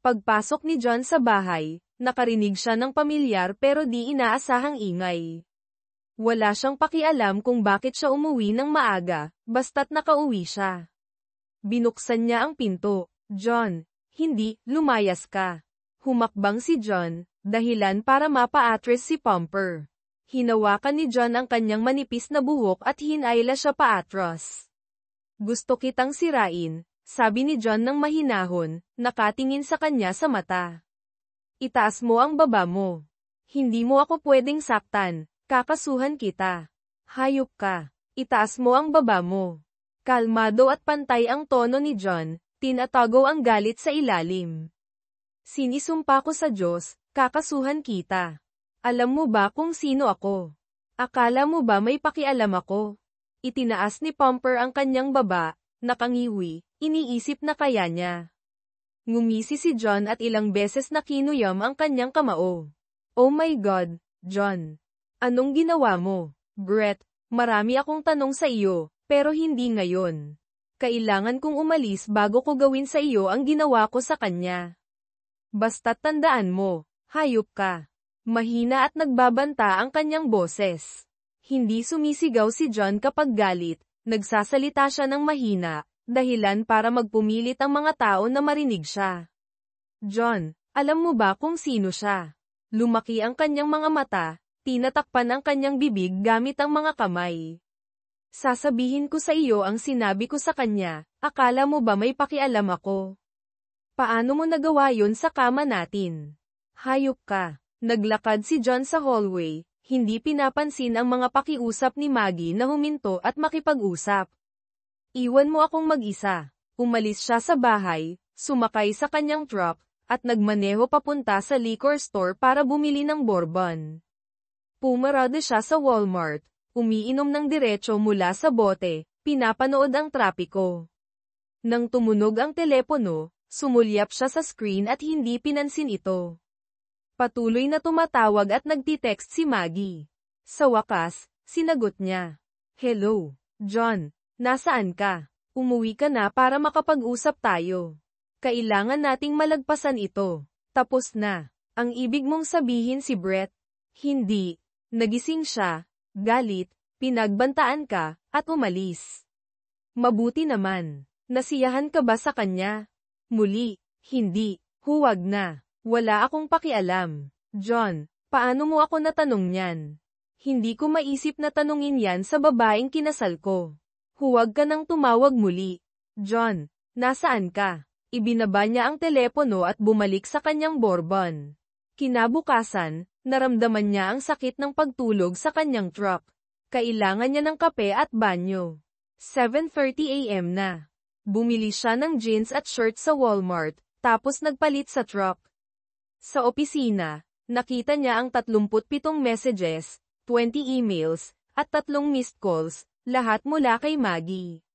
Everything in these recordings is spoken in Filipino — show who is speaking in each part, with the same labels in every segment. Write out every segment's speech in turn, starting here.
Speaker 1: Pagpasok ni John sa bahay, nakarinig siya ng pamilyar pero di inaasahang ingay. Wala siyang pakialam kung bakit siya umuwi ng maaga, basta't nakauwi siya. Binuksan niya ang pinto. John, hindi, lumayas ka. Humakbang si John, dahilan para mapa-atras si Pomper. Hinawakan ni John ang kanyang manipis na buhok at hinayla siya paatras. Gusto kitang sirain, sabi ni John ng mahinahon, nakatingin sa kanya sa mata. Itaas mo ang baba mo. Hindi mo ako pwedeng saktan, kakasuhan kita. Hayop ka. Itaas mo ang baba mo. Kalmado at pantay ang tono ni John, tinatago ang galit sa ilalim. Sinisumpa ko sa Diyos, kakasuhan kita. Alam mo ba kung sino ako? Akala mo ba may pakialam ako? Itinaas ni Pomper ang kanyang baba, nakangiwi, iniisip na kaya niya. Ngumisi si John at ilang beses na kinuyam ang kanyang kamao. Oh my God, John. Anong ginawa mo? Brett, marami akong tanong sa iyo, pero hindi ngayon. Kailangan kong umalis bago ko gawin sa iyo ang ginawa ko sa kanya. Basta't tandaan mo, hayop ka. Mahina at nagbabanta ang kanyang boses. Hindi sumisigaw si John kapag galit, nagsasalita siya ng mahina, dahilan para magpumilit ang mga tao na marinig siya. John, alam mo ba kung sino siya? Lumaki ang kanyang mga mata, tinatakpan ang kanyang bibig gamit ang mga kamay. Sasabihin ko sa iyo ang sinabi ko sa kanya, akala mo ba may pakialam ako? Paano mo nagawa yon sa kama natin? Hayop ka. Naglakad si John sa hallway, hindi pinapansin ang mga pakiusap ni Maggie na huminto at makipag-usap. Iwan mo akong mag-isa. Umalis siya sa bahay, sumakay sa kanyang truck, at nagmaneho papunta sa liquor store para bumili ng bourbon. Pumarada siya sa Walmart, umiinom ng diretso mula sa bote, pinapanood ang trapiko. Nang tumunog ang telepono, sumulyap siya sa screen at hindi pinansin ito. Patuloy na tumatawag at nagtitext si Maggie. Sa wakas, sinagot niya. Hello, John. Nasaan ka? Umuwi ka na para makapag-usap tayo. Kailangan nating malagpasan ito. Tapos na. Ang ibig mong sabihin si Brett? Hindi. Nagising siya, galit, pinagbantaan ka, at umalis. Mabuti naman. Nasiyahan ka ba sa kanya? Muli, hindi. Huwag na. Wala akong pakialam. John, paano mo ako natanong niyan? Hindi ko maisip na tanungin yan sa babaeng kinasal ko. Huwag ka nang tumawag muli. John, nasaan ka? Ibinaba niya ang telepono at bumalik sa kanyang bourbon. Kinabukasan, naramdaman niya ang sakit ng pagtulog sa kanyang truck. Kailangan niya ng kape at banyo. 7:30 AM na. Bumili siya ng jeans at shirt sa Walmart, tapos nagpalit sa truck. Sa opisina, nakita niya ang 37 messages, 20 emails, at 3 missed calls, lahat mula kay Maggie.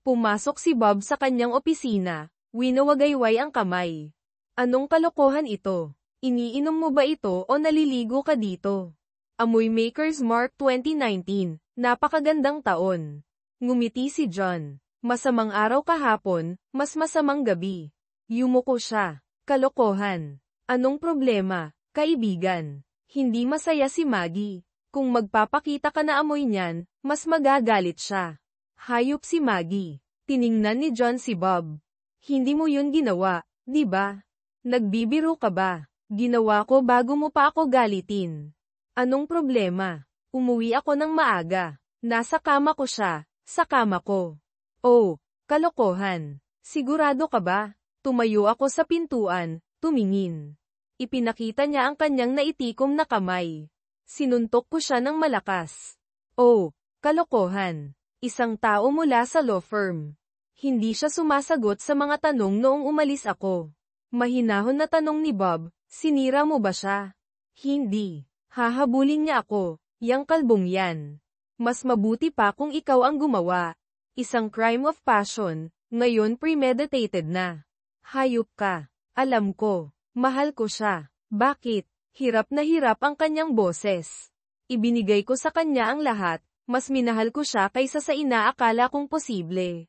Speaker 1: Pumasok si Bob sa kanyang opisina, winawagayway ang kamay. Anong kalokohan ito? Iniinom mo ba ito o naliligo ka dito? Amoy Maker's Mark 2019, napakagandang taon. Ngumiti si John. Masamang araw kahapon, mas masamang gabi. Yumuko siya. Kalokohan. Anong problema, kaibigan? Hindi masaya si Maggie. Kung magpapakita ka na amoy niyan, mas magagalit siya. Hayop si Maggie. Tiningnan ni John si Bob. Hindi mo yun ginawa, di ba? Nagbibiro ka ba? Ginawa ko bago mo pa ako galitin. Anong problema? Umuwi ako ng maaga. Nasa kama ko siya, sa kama ko. Oh, kalokohan. Sigurado ka ba? Tumayo ako sa pintuan, tumingin. Ipinakita niya ang kanyang naitikom na kamay. Sinuntok ko siya ng malakas. Oh, kalokohan. Isang tao mula sa law firm. Hindi siya sumasagot sa mga tanong noong umalis ako. Mahinahon na tanong ni Bob, sinira mo ba siya? Hindi. Hahabulin niya ako, yang kalbong yan. Mas mabuti pa kung ikaw ang gumawa. Isang crime of passion, ngayon premeditated na. Hayop ka. Alam ko. Mahal ko siya. Bakit? Hirap na hirap ang kanyang boses. Ibinigay ko sa kanya ang lahat, mas minahal ko siya kaysa sa inaakala kong posible.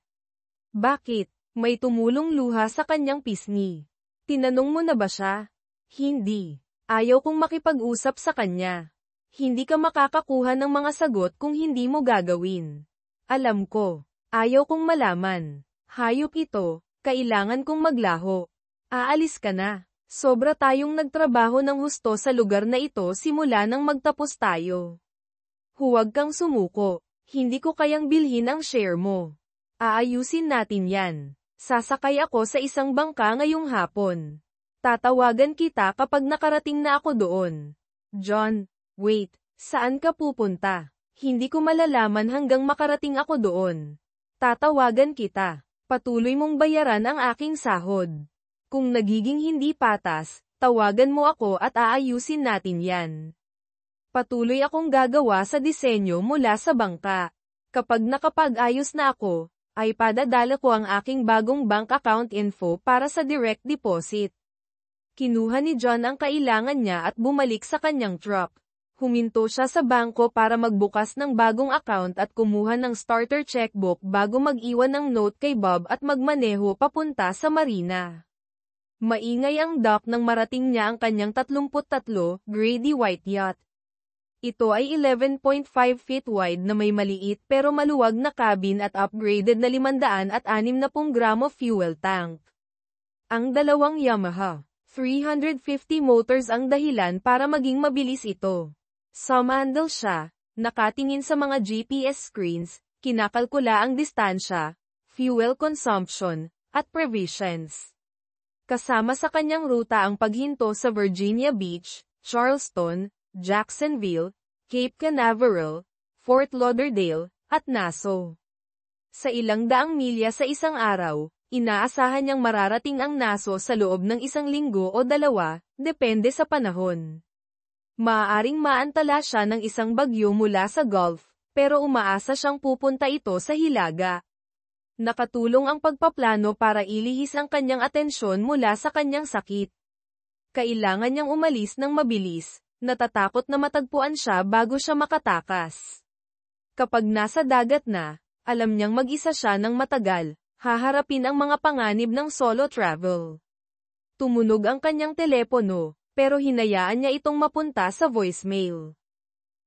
Speaker 1: Bakit? May tumulong luha sa kanyang pisngi. Tinanong mo na ba siya? Hindi. Ayaw kong makipag-usap sa kanya. Hindi ka makakakuha ng mga sagot kung hindi mo gagawin. Alam ko. Ayaw kong malaman. Hayop ito, kailangan kong maglaho. Aalis ka na. Sobra tayong nagtrabaho ng husto sa lugar na ito simula nang magtapos tayo. Huwag kang sumuko. Hindi ko kayang bilhin ang share mo. Aayusin natin yan. Sasakay ako sa isang bangka ngayong hapon. Tatawagan kita kapag nakarating na ako doon. John, wait, saan ka pupunta? Hindi ko malalaman hanggang makarating ako doon. Tatawagan kita. Patuloy mong bayaran ang aking sahod. Kung nagiging hindi patas, tawagan mo ako at aayusin natin yan. Patuloy akong gagawa sa disenyo mula sa bangka. Kapag nakapag-ayos na ako, ay padadala ko ang aking bagong bank account info para sa direct deposit. Kinuha ni John ang kailangan niya at bumalik sa kanyang truck. Huminto siya sa bangko para magbukas ng bagong account at kumuha ng starter checkbook bago mag-iwan ng note kay Bob at magmaneho papunta sa marina. Maingay ang dock nang marating niya ang kanyang 33 Grady White yacht. Ito ay 11.5 feet wide na may maliit pero maluwag na cabin at upgraded na 560 gramo fuel tank. Ang dalawang Yamaha 350 motors ang dahilan para maging mabilis ito. Sumandal siya, nakatingin sa mga GPS screens, kinakalkula ang distansya, fuel consumption, at provisions. Kasama sa kanyang ruta ang paghinto sa Virginia Beach, Charleston, Jacksonville, Cape Canaveral, Fort Lauderdale, at Nassau. Sa ilang daang milya sa isang araw, inaasahan niyang mararating ang Nassau sa loob ng 1 linggo o 2, depende sa panahon. Maaaring maantala siya ng isang bagyo mula sa Gulf, pero umaasa siyang pupunta ito sa Hilaga. Nakatulong ang pagpaplano para ilihis ang kanyang atensyon mula sa kanyang sakit. Kailangan niyang umalis ng mabilis, natatakot na matagpuan siya bago siya makatakas. Kapag nasa dagat na, alam niyang mag-isa siya ng matagal, haharapin ang mga panganib ng solo travel. Tumunog ang kanyang telepono, pero hinayaan niya itong mapunta sa voicemail.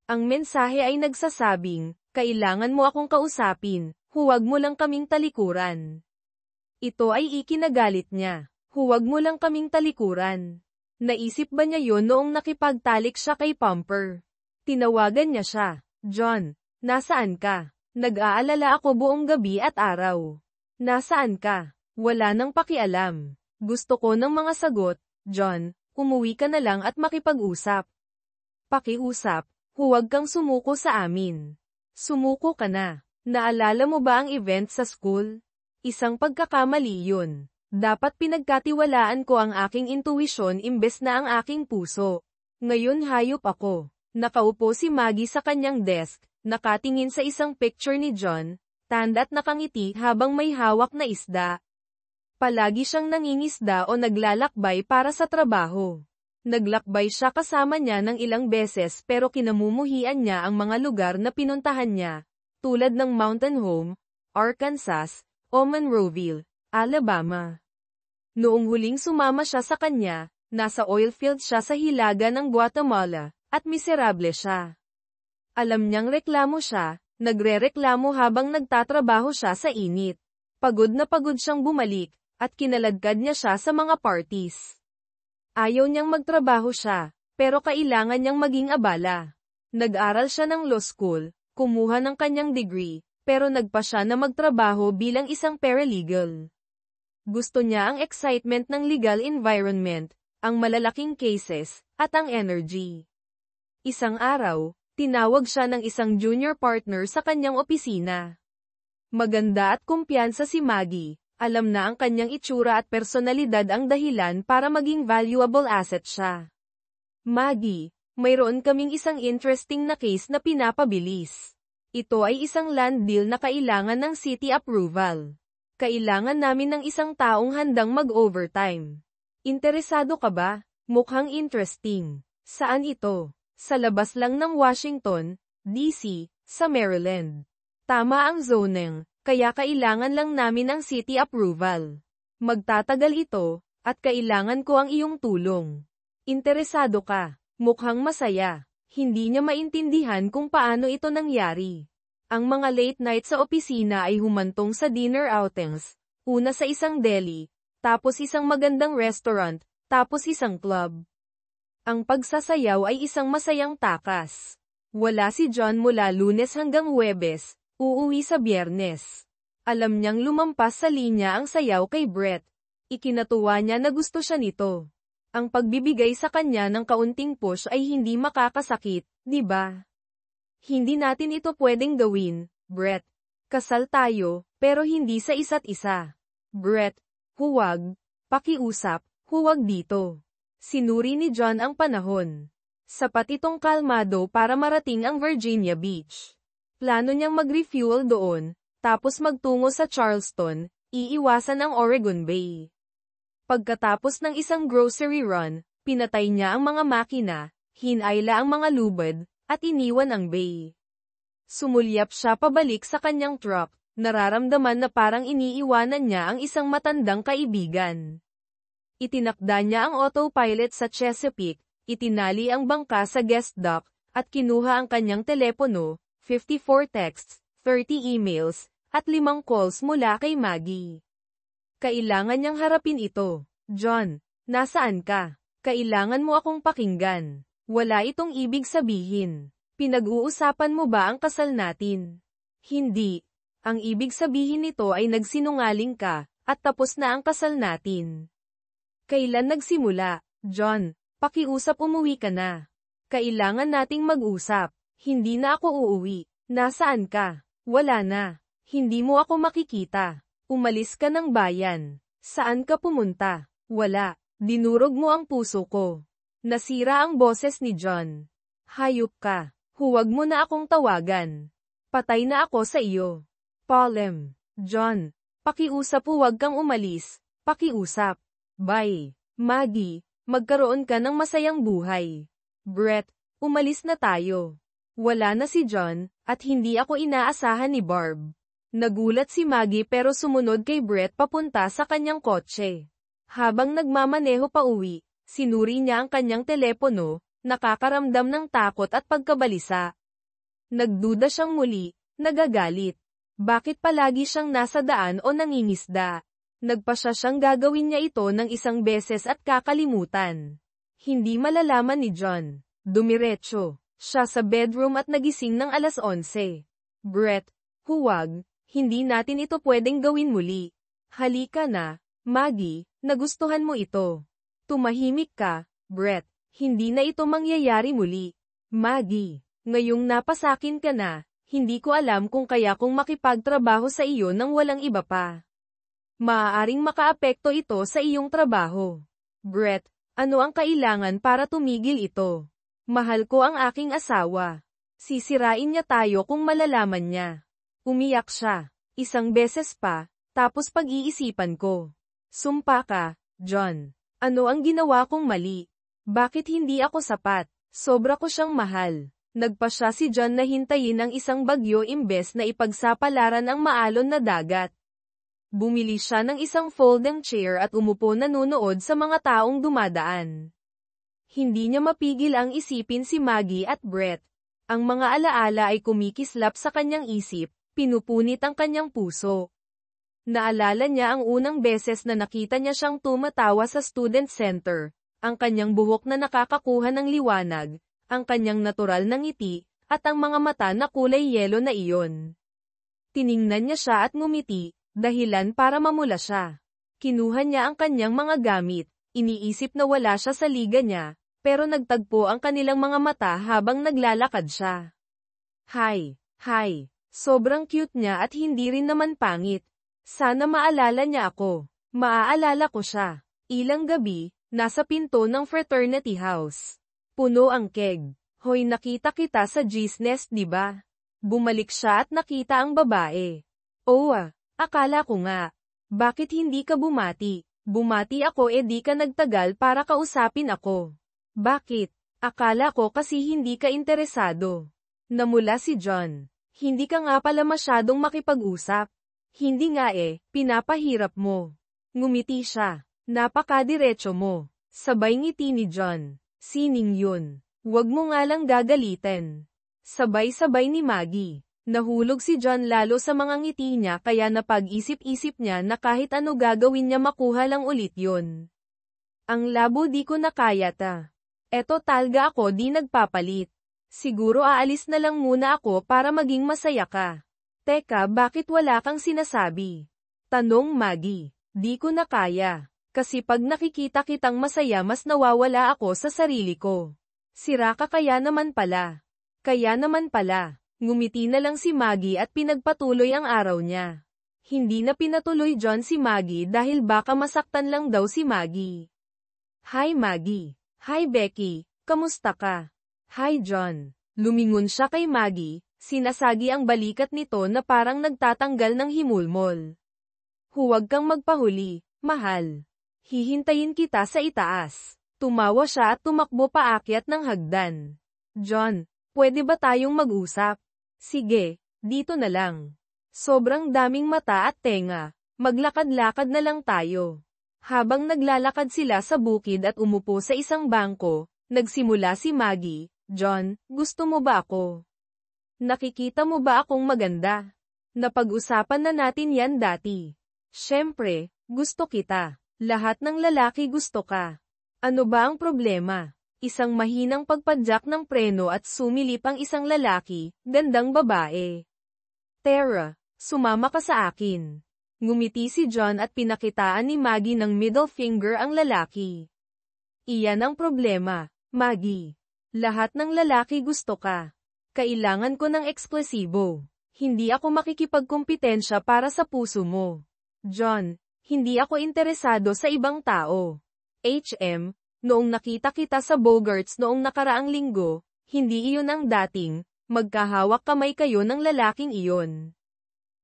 Speaker 1: Ang mensahe ay nagsasabing, kailangan mo akong kausapin, huwag mo lang kaming talikuran. Ito ay ikinagalit niya, huwag mo lang kaming talikuran. Naisip ba niya yon noong nakipagtalik siya kay Pumper? Tinawagan niya siya, John, nasaan ka? Nag-aalala ako buong gabi at araw. Nasaan ka? Wala nang pakialam. Gusto ko ng mga sagot, John. Umuwi ka na lang at makipag-usap. Pakiusap, huwag kang sumuko sa amin. Sumuko ka na. Naalala mo ba ang event sa school? Isang pagkakamali yun. Dapat pinagkatiwalaan ko ang aking intuwisyon imbes na ang aking puso. Ngayon hayop ako. Nakaupo si Maggie sa kanyang desk, nakatingin sa isang picture ni John, tanda't nakangiti habang may hawak na isda. Palagi siyang nangingisda o naglalakbay para sa trabaho. Naglakbay siya kasama niya ng ilang beses pero kinamumuhian niya ang mga lugar na pinuntahan niya, tulad ng Mountain Home, Arkansas, o Monroeville, Alabama. Noong huling sumama siya sa kanya, nasa oilfield siya sa hilaga ng Guatemala, at miserable siya. Alam niyang reklamo siya, nagrereklamo habang nagtatrabaho siya sa init. Pagod na pagod siyang bumalik, at kinaladkad niya siya sa mga parties. Ayaw niyang magtrabaho siya, pero kailangan niyang maging abala. Nag-aral siya ng law school, kumuha ng kanyang degree, pero nagpa siya na magtrabaho bilang isang paralegal. Gusto niya ang excitement ng legal environment, ang malalaking cases, at ang energy. Isang araw, tinawag siya ng isang junior partner sa kanyang opisina. Maganda at kumpiyansa si Maggie. Alam na ang kanyang itsura at personalidad ang dahilan para maging valuable asset siya. Maggie, mayroon kaming isang interesting na case na pinapabilis. Ito ay isang land deal na kailangan ng city approval. Kailangan namin ng isang taong handang mag-overtime. Interesado ka ba? Mukhang interesting. Saan ito? Sa labas lang ng Washington, D.C., sa Maryland. Tama ang zoning. Kaya kailangan lang namin ang city approval. Magtatagal ito, At kailangan ko ang iyong tulong. Interesado ka. Mukhang masaya. Hindi niya maintindihan kung paano ito nangyari. Ang mga late night sa opisina ay humantong sa dinner outings. Una sa isang deli, tapos isang magandang restaurant, tapos isang club. Ang pagsasayaw ay isang masayang takas. Wala si John mula Lunes hanggang Huwebes, uuwi sa Biyernes. Alam niyang lumampas sa linya ang sayaw kay Brett. Ikinatuwa niya na gusto siya nito. Ang pagbibigay sa kanya ng kaunting push ay hindi makakasakit, di ba? Hindi natin ito pwedeng gawin, Brett. Kasal tayo, pero hindi sa isa't isa. Brett, huwag. Pakiusap, huwag dito. Sinuri ni John ang panahon. Sapat itong kalmado para marating ang Virginia Beach. Plano niyang mag-refuel doon, tapos magtungo sa Charleston, iiwasan ang Oregon Bay. Pagkatapos ng isang grocery run, pinatay niya ang mga makina, hinayla ang mga lubid, at iniwan ang bay. Sumulyap siya pabalik sa kanyang truck, nararamdaman na parang iniiwanan niya ang isang matandang kaibigan. Itinakda niya ang autopilot sa Chesapeake, itinali ang bangka sa guest dock, at kinuha ang kanyang telepono, 54 texts, 30 emails, at 5 calls mula kay Maggie. Kailangan niyang harapin ito. John, nasaan ka? Kailangan mo akong pakinggan. Wala itong ibig sabihin. Pinag-uusapan mo ba ang kasal natin? Hindi. Ang ibig sabihin nito ay nagsinungaling ka, at tapos na ang kasal natin. Kailan nagsimula? John, pakiusap umuwi ka na. Kailangan nating mag-usap. Hindi na ako uuwi. Nasaan ka? Wala na. Hindi mo ako makikita. Umalis ka ng bayan. Saan ka pumunta? Wala. Dinurog mo ang puso ko. Nasira ang boses ni John. Hayop ka. Huwag mo na akong tawagan. Patay na ako sa iyo. Palem. John. Pakiusap, huwag kang umalis. Pakiusap. Bye. Maggie. Magkaroon ka ng masayang buhay. Brett. Umalis na tayo. Wala na si John, at hindi ako inaasahan ni Barb. Nagulat si Maggie pero sumunod kay Brett papunta sa kanyang kotse. Habang nagmamaneho pa uwi, sinuri niya ang kanyang telepono, nakakaramdam ng takot at pagkabalisa. Nagduda siyang muli, nagagalit. Bakit palagi siyang nasa daan o nangingisda? Nagpasya siyang gagawin niya ito ng isang beses at kakalimutan. Hindi malalaman ni John. Dumiretso siya sa bedroom at nagising ng 11:00. Brett, huwag. Hindi natin ito pwedeng gawin muli. Halika na, Maggie, nagustuhan mo ito. Tumahimik ka, Brett. Hindi na ito mangyayari muli. Maggie, ngayong napasakin ka na, hindi ko alam kung kaya kong makipagtrabaho sa iyo nang walang iba pa. Maaaring makaapekto ito sa iyong trabaho. Brett, ano ang kailangan para tumigil ito? Mahal ko ang aking asawa. Sisirain niya tayo kung malalaman niya. Umiyak siya. Isang beses pa, tapos pag-iisipan ko. Sumpa ka, John. Ano ang ginawa kong mali? Bakit hindi ako sapat? Sobra ko siyang mahal. Nagpasya si John na hintayin ang isang bagyo imbes na ipagsapalaran ang maalon na dagat. Bumili siya ng isang folding chair at umupo nanonood sa mga taong dumadaan. Hindi niya mapigil ang isipin si Maggie at Brett. Ang mga alaala ay kumikislap sa kanyang isip. Pinupunit ang kanyang puso. Naalala niya ang unang beses na nakita niya siyang tumatawa sa student center, ang kanyang buhok na nakakakuha ng liwanag, ang kanyang natural na ngiti, at ang mga mata na kulay yelo na iyon. Tiningnan niya siya at ngumiti, dahilan para mamula siya. Kinuha niya ang kanyang mga gamit, iniisip na wala siya sa liga niya, pero nagtagpo ang kanilang mga mata habang naglalakad siya. Hi. Sobrang cute niya at hindi rin naman pangit. Sana maalala niya ako. Maaalala ko siya. Ilang gabi, nasa pinto ng fraternity house. Puno ang keg. Hoy, nakita kita sa G's Nest, di ba? Bumalik siya at nakita ang babae. Oo, akala ko nga. Bakit hindi ka bumati? Bumati ako di ka nagtagal para kausapin ako. Bakit? Akala ko kasi hindi ka interesado. Namula si John. Hindi ka nga pala masyadong makipag-usap. Hindi nga pinapahirap mo. Ngumiti siya. Napakadiretso mo. Sabay ngiti ni John. Sining yun. Huwag mo nga lang gagalitin. Sabay-sabay ni Maggie. Nahulog si John lalo sa mga ngiti niya kaya napag-isip-isip niya na kahit ano gagawin niya makuha lang ulit yun. Ang labo di ko na kaya ta. Eto talga ako di nagpapalit. Siguro aalis na lang muna ako para maging masaya ka. Teka bakit wala kang sinasabi? Tanong Maggie. Di ko na kaya. Kasi pag nakikita kitang masaya mas nawawala ako sa sarili ko. Sira ka kaya naman pala. Kaya naman pala. Ngumiti na lang si Maggie at pinagpatuloy ang araw niya. Hindi na pinatuloy John si Maggie dahil baka masaktan lang daw si Maggie. Hi Maggie. Hi Becky. Kamusta ka? Hi John. Lumingon siya kay Maggie, sinasagi ang balikat nito na parang nagtatanggal ng himulmol. Huwag kang magpahuli, mahal. Hihintayin kita sa itaas. Tumawa siya at tumakbo paakyat ng hagdan. John, pwede ba tayong mag-usap? Sige, dito na lang. Sobrang daming mata at tenga. Maglakad-lakad na lang tayo. Habang naglalakad sila sa bukid at umupo sa isang bangko, nagsimula si Maggie. John, gusto mo ba ako? Nakikita mo ba akong maganda? Napag-usapan na natin yan dati. Siyempre, gusto kita. Lahat ng lalaki gusto ka. Ano ba ang problema? Isang mahinang pagpadyak ng preno at sumilip ang isang lalaki, gandang babae. Tara, sumama ka sa akin. Ngumiti si John at pinakitaan ni Maggie ng middle finger ang lalaki. Iyan ang problema, Maggie. Lahat ng lalaki gusto ka. Kailangan ko ng eksklusibo. Hindi ako makikipagkumpetensya para sa puso mo. John, hindi ako interesado sa ibang tao. HM, noong nakita kita sa Bogarts noong nakaraang linggo, hindi iyon ang dating, magkahawak kamay kayo ng lalaking iyon.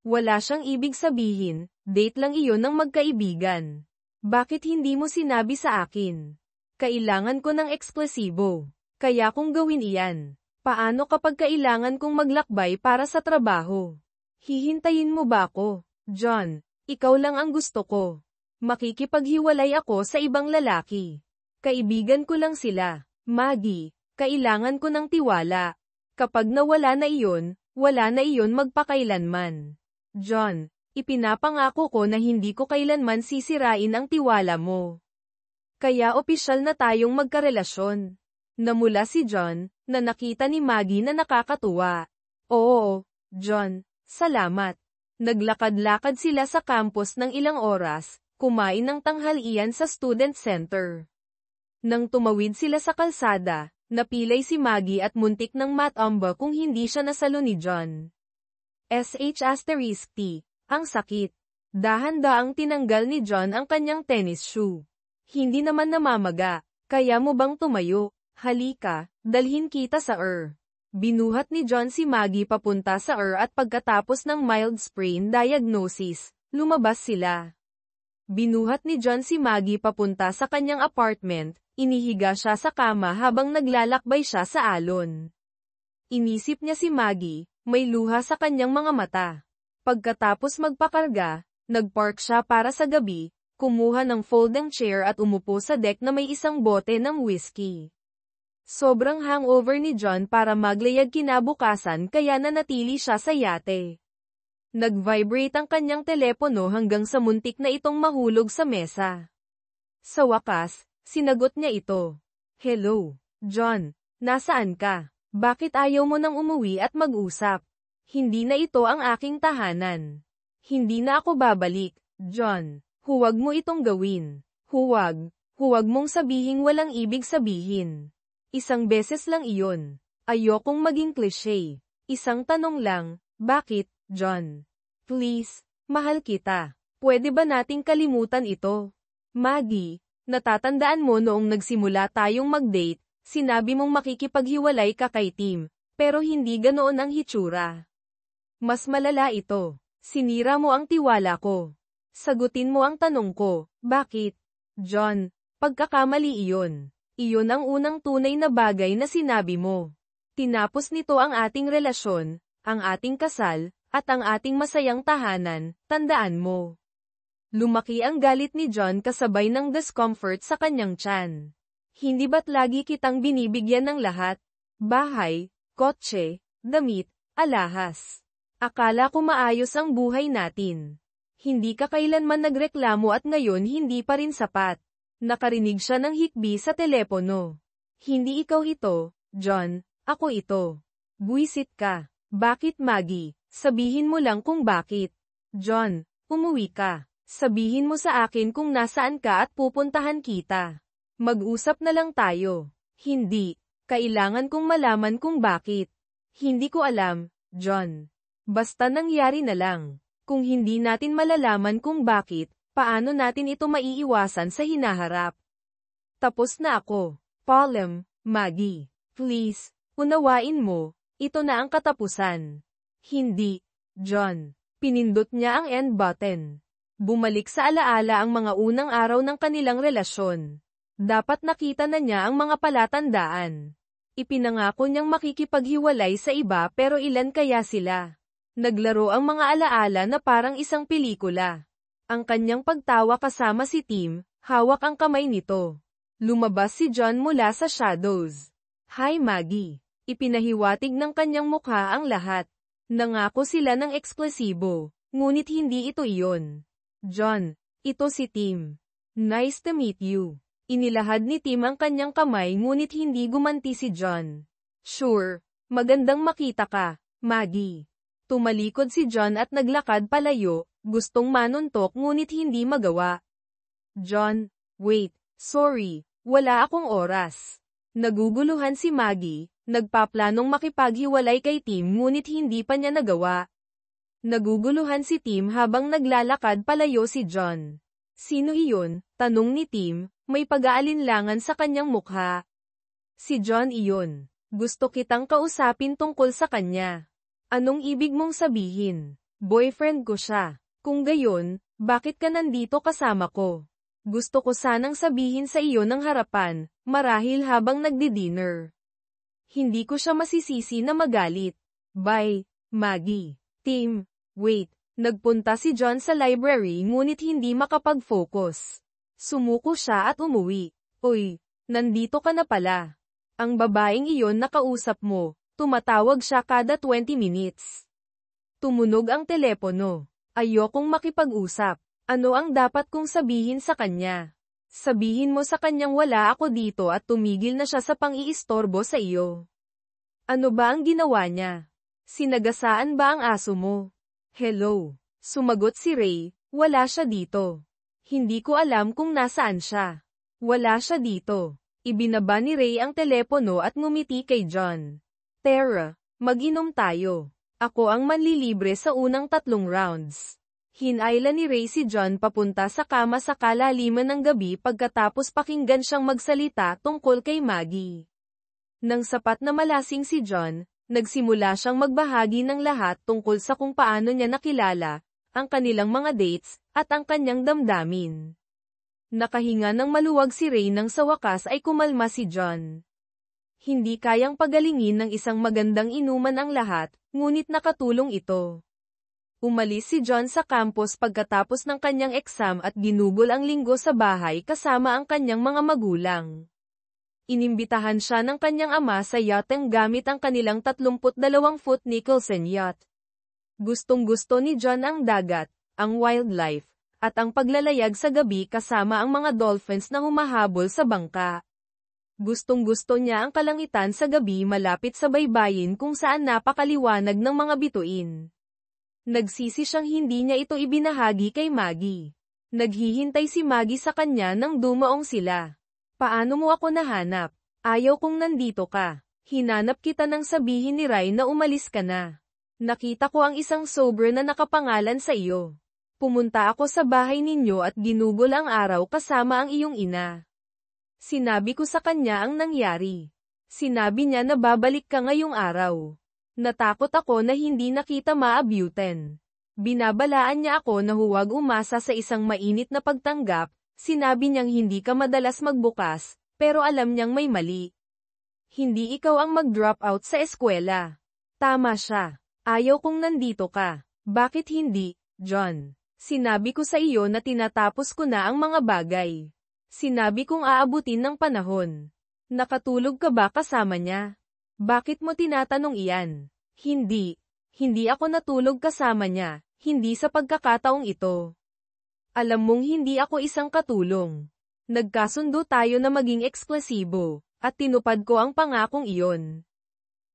Speaker 1: Wala siyang ibig sabihin, date lang iyon ng magkaibigan. Bakit hindi mo sinabi sa akin? Kailangan ko ng eksklusibo. Kaya kung gawin iyan, paano kapag kailangan kong maglakbay para sa trabaho? Hihintayin mo ba ako? John, ikaw lang ang gusto ko. Makikipaghiwalay ako sa ibang lalaki. Kaibigan ko lang sila. Maggie, kailangan ko ng tiwala. Kapag nawala na iyon, wala na iyon magpakailanman. John, ipinapangako ko na hindi ko kailanman sisirain ang tiwala mo. Kaya opisyal na tayong magkarelasyon. Namula si John, na nakita ni Maggie na nakakatuwa. Oo, John, salamat. Naglakad-lakad sila sa campus ng ilang oras, kumain ng tanghalian sa student center. Nang tumawid sila sa kalsada, napilay si Maggie at muntik ng matamba kung hindi siya nasalo ni John. SH*T, ang sakit. Dahan-daang tinanggal ni John ang kanyang tennis shoe. Hindi naman namamaga, kaya mo bang tumayo? Halika, dalhin kita sa Binuhat ni John si Maggie papunta sa at pagkatapos ng mild sprain diagnosis, lumabas sila. Binuhat ni John si Maggie papunta sa kanyang apartment, inihiga siya sa kama habang naglalakbay siya sa alon. Inisip niya si Maggie, may luha sa kanyang mga mata. Pagkatapos magpakarga, nagpark siya para sa gabi, kumuha ng folding chair at umupo sa deck na may isang bote ng whiskey. Sobrang hangover ni John para maglayag kinabukasan kaya nanatili siya sa yate. Nag-vibrate ang kanyang telepono hanggang sa muntik na itong mahulog sa mesa. Sa wakas, sinagot niya ito. Hello, John, nasaan ka? Bakit ayaw mo nang umuwi at mag-usap? Hindi na ito ang aking tahanan. Hindi na ako babalik, John. Huwag mo itong gawin. Huwag mong sabihing walang ibig sabihin. Isang beses lang iyon. Ayokong maging cliché. Isang tanong lang, bakit, John? Please, mahal kita. Pwede ba nating kalimutan ito? Maggie, natatandaan mo noong nagsimula tayong mag-date, sinabi mong makikipaghiwalay ka kay Tim, pero hindi ganoon ang hitsura. Mas malala ito. Sinira mo ang tiwala ko. Sagutin mo ang tanong ko, bakit? John, pagkakamali iyon. Iyon ang unang tunay na bagay na sinabi mo. Tinapos nito ang ating relasyon, ang ating kasal, at ang ating masayang tahanan, tandaan mo. Lumaki ang galit ni John kasabay ng discomfort sa kanyang tiyan. Hindi ba't lagi kitang binibigyan ng lahat? Bahay, kotse, damit, alahas. Akala ko maayos ang buhay natin. Hindi ka kailanman nagreklamo at ngayon hindi pa rin sapat. Nakarinig siya ng hikbi sa telepono. Hindi ikaw ito, John, ako ito. Buwisit ka. Bakit Maggie? Sabihin mo lang kung bakit. John, umuwi ka. Sabihin mo sa akin kung nasaan ka at pupuntahan kita. Mag-usap na lang tayo. Hindi. Kailangan kong malaman kung bakit. Hindi ko alam, John. Basta nangyari na lang. Kung hindi natin malalaman kung bakit, paano natin ito maiiwasan sa hinaharap? Tapos na ako. Paulem, Maggie. Please, unawain mo. Ito na ang katapusan. Hindi, John. Pinindot niya ang end button. Bumalik sa alaala ang mga unang araw ng kanilang relasyon. Dapat nakita na niya ang mga palatandaan. Ipinangako niyang makikipaghiwalay sa iba pero ilan kaya sila? Naglaro ang mga alaala na parang isang pelikula. Ang kanyang pagtawa kasama si Tim, hawak ang kamay nito. Lumabas si John mula sa shadows. Hi Maggie. Ipinahiwatig ng kanyang mukha ang lahat. Nangako sila ng eksklesibo, ngunit hindi ito iyon. John, ito si Tim. Nice to meet you. Inilahad ni Tim ang kanyang kamay ngunit hindi gumanti si John. Sure, magandang makita ka, Maggie. Tumalikod si John at naglakad palayo, gustong manuntok ngunit hindi magawa. John, wait, sorry, wala akong oras. Naguguluhan si Maggie, nagpaplanong makipaghiwalay kay Tim ngunit hindi pa niya nagawa. Naguguluhan si Tim habang naglalakad palayo si John. Sino iyon? Tanong ni Tim, may pag-aalinlangan sa kanyang mukha. Si John iyon. Gusto kitang kausapin tungkol sa kanya. Anong ibig mong sabihin? Boyfriend ko siya. Kung gayon, bakit ka nandito kasama ko? Gusto ko sanang sabihin sa iyo ng harapan, marahil habang nagdi-dinner. Hindi ko siya masisisi na magalit. Bye, Maggie. Tim, wait. Nagpunta si John sa library ngunit hindi makapag-focus. Sumuko siya at umuwi. Oy, nandito ka na pala. Ang babaeng iyon nakausap mo, tumatawag siya kada 20 minutes. Tumunog ang telepono. Ayokong makipag-usap. Ano ang dapat kong sabihin sa kanya? Sabihin mo sa kanyang wala ako dito at tumigil na siya sa pang-iistorbo sa iyo. Ano ba ang ginawa niya? Sinagasaan ba ang aso mo? Hello. Sumagot si Ray, wala siya dito. Hindi ko alam kung nasaan siya. Wala siya dito. Ibinaba ni Ray ang telepono at ngumiti kay John. Tara, mag-inom tayo. Ako ang manlilibre sa unang 3 rounds. Hinayla ni Ray si John papunta sa kama sa kalaliman ng gabi pagkatapos pakinggan siyang magsalita tungkol kay Maggie. Nang sapat na malasing si John, nagsimula siyang magbahagi ng lahat tungkol sa kung paano niya nakilala, ang kanilang mga dates, at ang kanyang damdamin. Nakahinga ng maluwag si Ray nang sa wakas ay kumalma si John. Hindi kayang pagalingin ng isang magandang inuman ang lahat, ngunit nakatulong ito. Umalis si John sa campus pagkatapos ng kanyang exam at ginugol ang linggo sa bahay kasama ang kanyang mga magulang. Inimbitahan siya ng kanyang ama sa yateng gamit ang kanilang 32-foot Nicholson yacht. Gustong-gusto ni John ang dagat, ang wildlife, at ang paglalayag sa gabi kasama ang mga dolphins na humahabol sa bangka. Gustong-gusto niya ang kalangitan sa gabi malapit sa baybayin kung saan napakaliwanag ng mga bituin. Nagsisi siyang hindi niya ito ibinahagi kay Maggie. Naghihintay si Maggie sa kanya nang dumaong sila. Paano mo ako nahanap? Ayaw kong nandito ka. Hinanap kita nang sabihin ni Ray na umalis ka na. Nakita ko ang isang sober na nakapangalan sa iyo. Pumunta ako sa bahay ninyo at ginugol ang araw kasama ang iyong ina. Sinabi ko sa kanya ang nangyari. Sinabi niya na babalik ka ngayong araw. Natakot ako na hindi na kita maabutin. Binabalaan niya ako na huwag umasa sa isang mainit na pagtanggap, sinabi niyang hindi ka madalas magbukas, pero alam niyang may mali. Hindi ikaw ang mag-drop out sa eskwela. Tama siya. Ayaw kong nandito ka. Bakit hindi, John? Sinabi ko sa iyo na tinatapos ko na ang mga bagay. Sinabi kong aabutin ng panahon. Nakatulog ka ba kasama niya? Bakit mo tinatanong iyan? Hindi. Hindi ako natulog kasama niya, hindi sa pagkakataong ito. Alam mong hindi ako isang katulong. Nagkasundo tayo na maging eksklusibo, at tinupad ko ang pangakong iyon.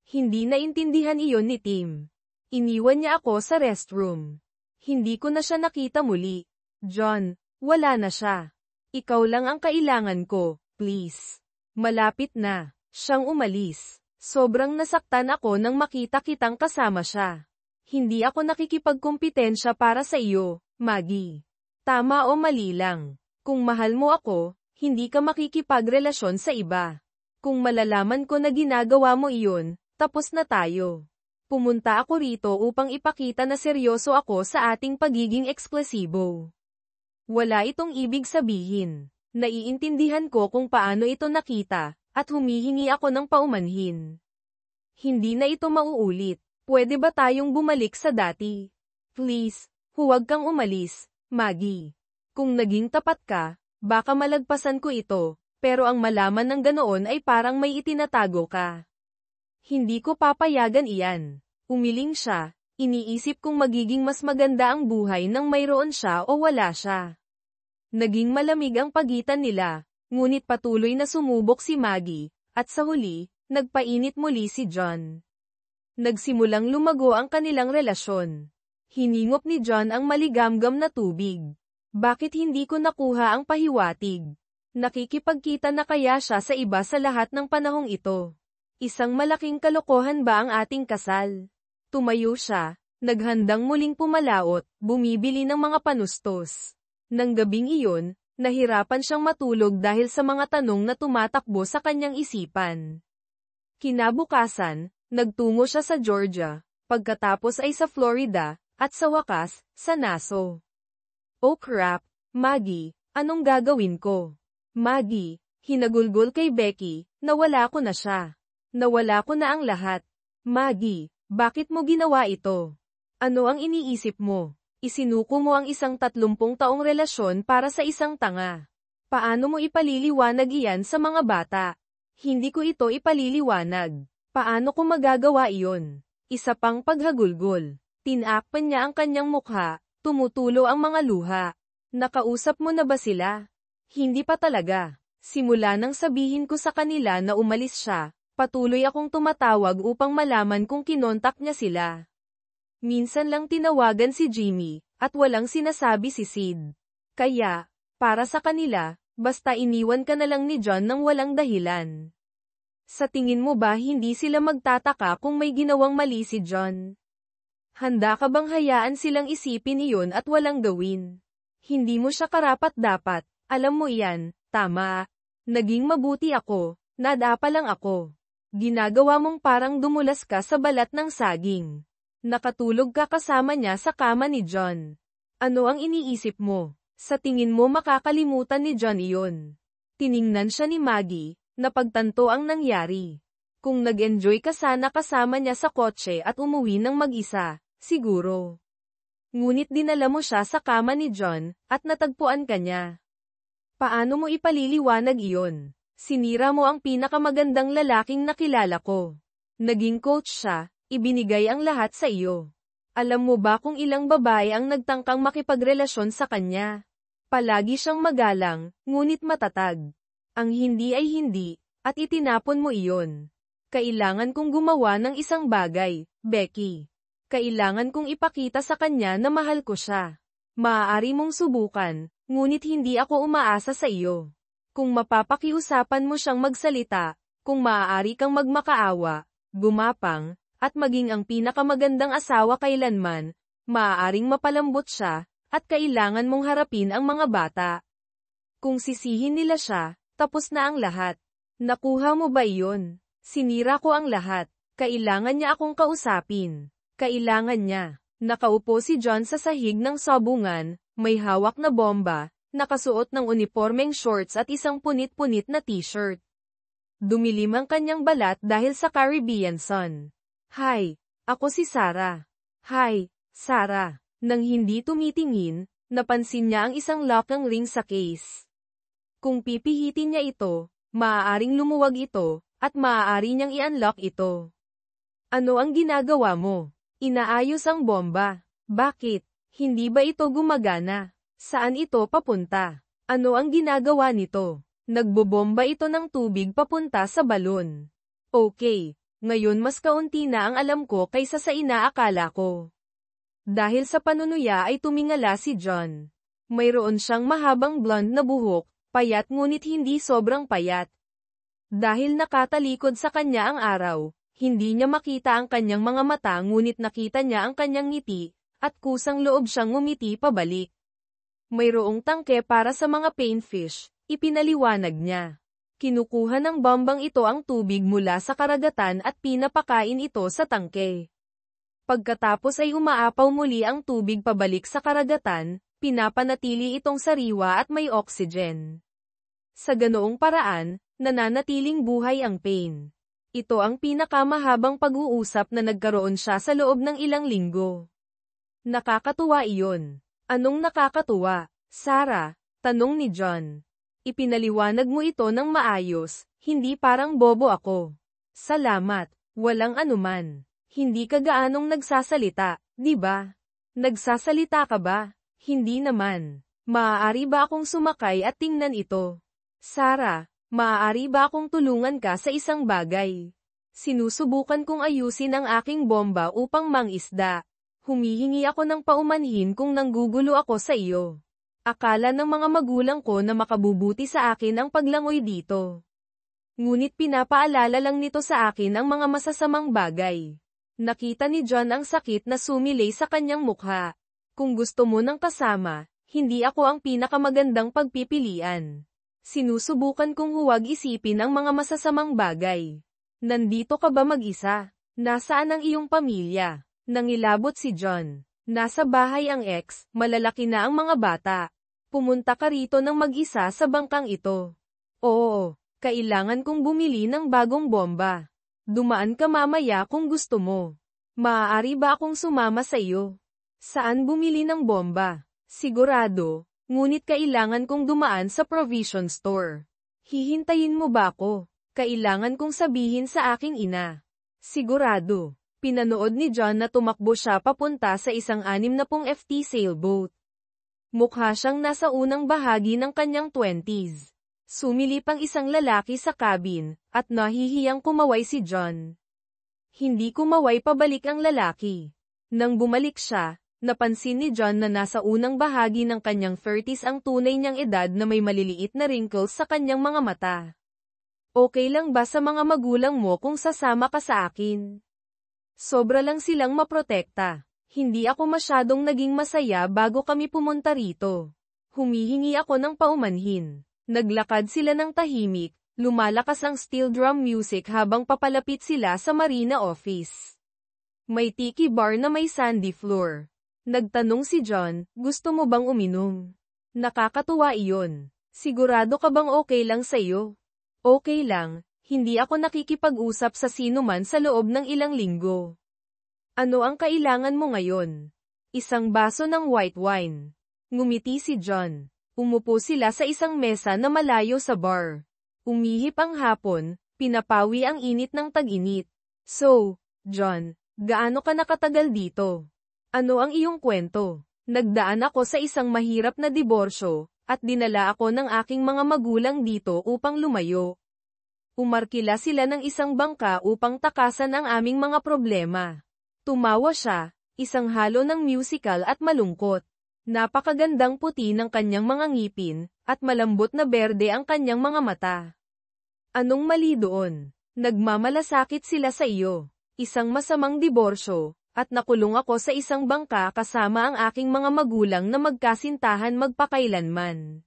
Speaker 1: Hindi naintindihan iyon ni Tim. Iniwan niya ako sa restroom. Hindi ko na siya nakita muli. John, wala na siya. Ikaw lang ang kailangan ko, please. Malapit na. Siyang umalis. Sobrang nasaktan ako nang makita kitang kasama siya. Hindi ako nakikipagkumpetensya para sa iyo, Maggie. Tama o mali lang. Kung mahal mo ako, hindi ka makikipagrelasyon sa iba. Kung malalaman ko na ginagawa mo iyon, tapos na tayo. Pumunta ako rito upang ipakita na seryoso ako sa ating pagiging eksklusibo. Wala itong ibig sabihin. Naiintindihan ko kung paano ito nakita, at humihingi ako ng paumanhin. Hindi na ito mauulit. Pwede ba tayong bumalik sa dati? Please, huwag kang umalis, Maggie. Kung naging tapat ka, baka malagpasan ko ito, pero ang malaman ng ganoon ay parang may itinatago ka. Hindi ko papayagan iyan. Umiling siya, iniisip kong magiging mas maganda ang buhay nang mayroon siya o wala siya. Naging malamig ang pagitan nila, ngunit patuloy na sumubok si Maggie, at sa huli, nagpainit muli si John. Nagsimulang lumago ang kanilang relasyon. Hiningop ni John ang maligamgam na tubig. Bakit hindi ko nakuha ang pahiwatig? Nakikipagkita na kaya siya sa iba sa lahat ng panahong ito? Isang malaking kalokohan ba ang ating kasal? Tumayo siya, naghandang muling pumalaot, bumibili ng mga panustos. Nang gabing iyon, nahirapan siyang matulog dahil sa mga tanong na tumatakbo sa kanyang isipan. Kinabukasan, nagtungo siya sa Georgia, pagkatapos ay sa Florida, at sa wakas, sa Nassau. Oh crap, Maggie, anong gagawin ko? Maggie, hinagulgol kay Becky, nawala ko na siya. Nawala ko na ang lahat. Maggie, bakit mo ginawa ito? Ano ang iniisip mo? Isinuko mo ang isang 30 taong relasyon para sa isang tanga. Paano mo ipaliliwanag iyan sa mga bata? Hindi ko ito ipaliliwanag. Paano ko magagawa iyon? Isa pang paghagulgol. Tinakpan niya ang kanyang mukha, tumutulo ang mga luha. Nakausap mo na ba sila? Hindi pa talaga. Simula nang sabihin ko sa kanila na umalis siya, patuloy akong tumatawag upang malaman kung kinontak niya sila. Minsan lang tinawagan si Jimmy, at walang sinasabi si Sid. Kaya, para sa kanila, basta iniwan ka na lang ni John nang walang dahilan. Sa tingin mo ba hindi sila magtataka kung may ginawang mali si John? Handa ka bang hayaan silang isipin iyon at walang gawin? Hindi mo siya karapat-dapat, alam mo iyan, tama. Naging mabuti ako, nadapa lang ako. Ginagawa mong parang dumulas ka sa balat ng saging. Nakatulog ka kasama niya sa kama ni John. Ano ang iniisip mo? Sa tingin mo makakalimutan ni John iyon? Tiningnan siya ni Maggie, napagtanto ang nangyari. Kung nag-enjoy ka sana kasama niya sa kotse at umuwi ng mag-isa, siguro. Ngunit dinala mo siya sa kama ni John, at natagpuan ka niya. Paano mo ipaliliwanag iyon? Sinira mo ang pinakamagandang lalaking nakilala ko. Naging coach siya, ibinigay ang lahat sa iyo. Alam mo ba kung ilang babae ang nagtangkang makipagrelasyon sa kanya? Palagi siyang magalang, ngunit matatag. Ang hindi ay hindi, at itinapon mo iyon. Kailangan kong gumawa ng isang bagay, Becky. Kailangan kong ipakita sa kanya na mahal ko siya. Maaari mong subukan, ngunit hindi ako umaasa sa iyo. Kung mapapakiusapan mo siyang magsalita, kung maaari kang magmakaawa, gumapang, at maging ang pinakamagandang asawa kailanman, maaaring mapalambot siya, at kailangan mong harapin ang mga bata. Kung sisihin nila siya, tapos na ang lahat. Nakuha mo ba iyon? Sinira ko ang lahat. Kailangan niya akong kausapin. Kailangan niya. Nakaupo si John sa sahig ng sabungan, may hawak na bomba, nakasuot ng unipormeng shorts at isang punit-punit na t-shirt. Dumilim ang kanyang balat dahil sa Caribbean sun. Hi, ako si Sarah. Hi, Sarah. Nang hindi tumitingin, Napansin niya ang isang lock-ang ring sa case. Kung pipihitin niya ito, maaaring lumuwag ito, at maaari niyang i-unlock ito. Ano ang ginagawa mo? Inaayos ang bomba. Bakit? Hindi ba ito gumagana? Saan ito papunta? Ano ang ginagawa nito? Nagbobomba ito ng tubig papunta sa balon. Okay, ngayon mas kaunti na ang alam ko kaysa sa inaakala ko. Dahil sa panunuya ay tumingala si John. Mayroon siyang mahabang blonde na buhok, payat ngunit hindi sobrang payat. Dahil nakatalikod sa kanya ang araw, hindi niya makita ang kanyang mga mata ngunit nakita niya ang kanyang ngiti, at kusang loob siyang ngumiti pabalik. Mayroong tangke para sa mga painfish, ipinaliwanag niya. Kinukuha ng bombang ito ang tubig mula sa karagatan at pinapakain ito sa tangke. Pagkatapos ay umaapaw muli ang tubig pabalik sa karagatan, pinapanatili itong sariwa at may oxygen. Sa ganoong paraan, nananatiling buhay ang pain. Ito ang pinakamahabang pag-uusap na nagkaroon siya sa loob ng ilang linggo. Nakakatuwa iyon. Anong nakakatuwa, Sarah? Tanong ni John. Ipinaliwanag mo ito ng maayos, hindi parang bobo ako. Salamat, walang anuman. Hindi ka gaanong nagsasalita, di ba? Nagsasalita ka ba? Hindi naman. Maaari ba akong sumakay at tingnan ito? Sarah, maaari ba akong tulungan ka sa isang bagay? Sinusubukan kong ayusin ang aking bomba upang mangisda. Humihingi ako ng paumanhin kung nanggugulo ako sa iyo. Akala ng mga magulang ko na makabubuti sa akin ang paglangoy dito. Ngunit pinapaalala lang nito sa akin ang mga masasamang bagay. Nakita ni John ang sakit na sumilay sa kanyang mukha. Kung gusto mo ng kasama, hindi ako ang pinakamagandang pagpipilian. Sinusubukan kong huwag isipin ang mga masasamang bagay. Nandito ka ba mag-isa? Nasaan ang iyong pamilya? Nangilabot si John. Nasa bahay ang ex, malalaki na ang mga bata. Pumunta ka rito ng mag-isa sa bangkang ito. Oo, kailangan kong bumili ng bagong bomba. Dumaan ka mamaya kung gusto mo. Maaari ba akong sumama sa iyo? Saan bumili ng bomba? Sigurado, ngunit kailangan kong dumaan sa provision store. Hihintayin mo ba ako? Kailangan kong sabihin sa aking ina. Sigurado. Pinanood ni John na tumakbo siya papunta sa isang 60 FT sailboat. Mukha siyang nasa unang bahagi ng kanyang 20s. Sumilip ang isang lalaki sa cabin, at nahihiyang kumaway si John. Hindi kumaway pabalik ang lalaki. Nang bumalik siya, napansin ni John na nasa unang bahagi ng kanyang 30s ang tunay niyang edad na may maliliit na wrinkles sa kanyang mga mata. Okay lang ba sa mga magulang mo kung sasama ka sa akin? Sobra lang silang maprotekta. Hindi ako masyadong naging masaya bago kami pumunta rito. Humihingi ako ng paumanhin. Naglakad sila ng tahimik, lumalakas ang steel drum music habang papalapit sila sa marina office. May tiki bar na may sandy floor. Nagtanong si John, gusto mo bang uminom? Nakakatuwa iyon. Sigurado ka bang okay lang sa'yo? Okay lang, hindi ako nakikipag-usap sa sino man sa loob ng ilang linggo. Ano ang kailangan mo ngayon? Isang baso ng white wine. Ngumiti si John. Umupo sila sa isang mesa na malayo sa bar. Umihip ang hapon, pinapawi ang init ng tag-init. So, John, gaano ka nakatagal dito? Ano ang iyong kwento? Nagdaan ako sa isang mahirap na diborsyo, at dinala ako ng aking mga magulang dito upang lumayo. Umarkila sila ng isang bangka upang takasan ang aming mga problema. Tumawa siya, isang halo ng musical at malungkot. Napakagandang puti ng kanyang mga ngipin, at malambot na berde ang kanyang mga mata. Anong mali doon? Nagmamalasakit sila sa iyo. Isang masamang diborsyo, at nakulong ako sa isang bangka kasama ang aking mga magulang na magkasintahan magpakailanman.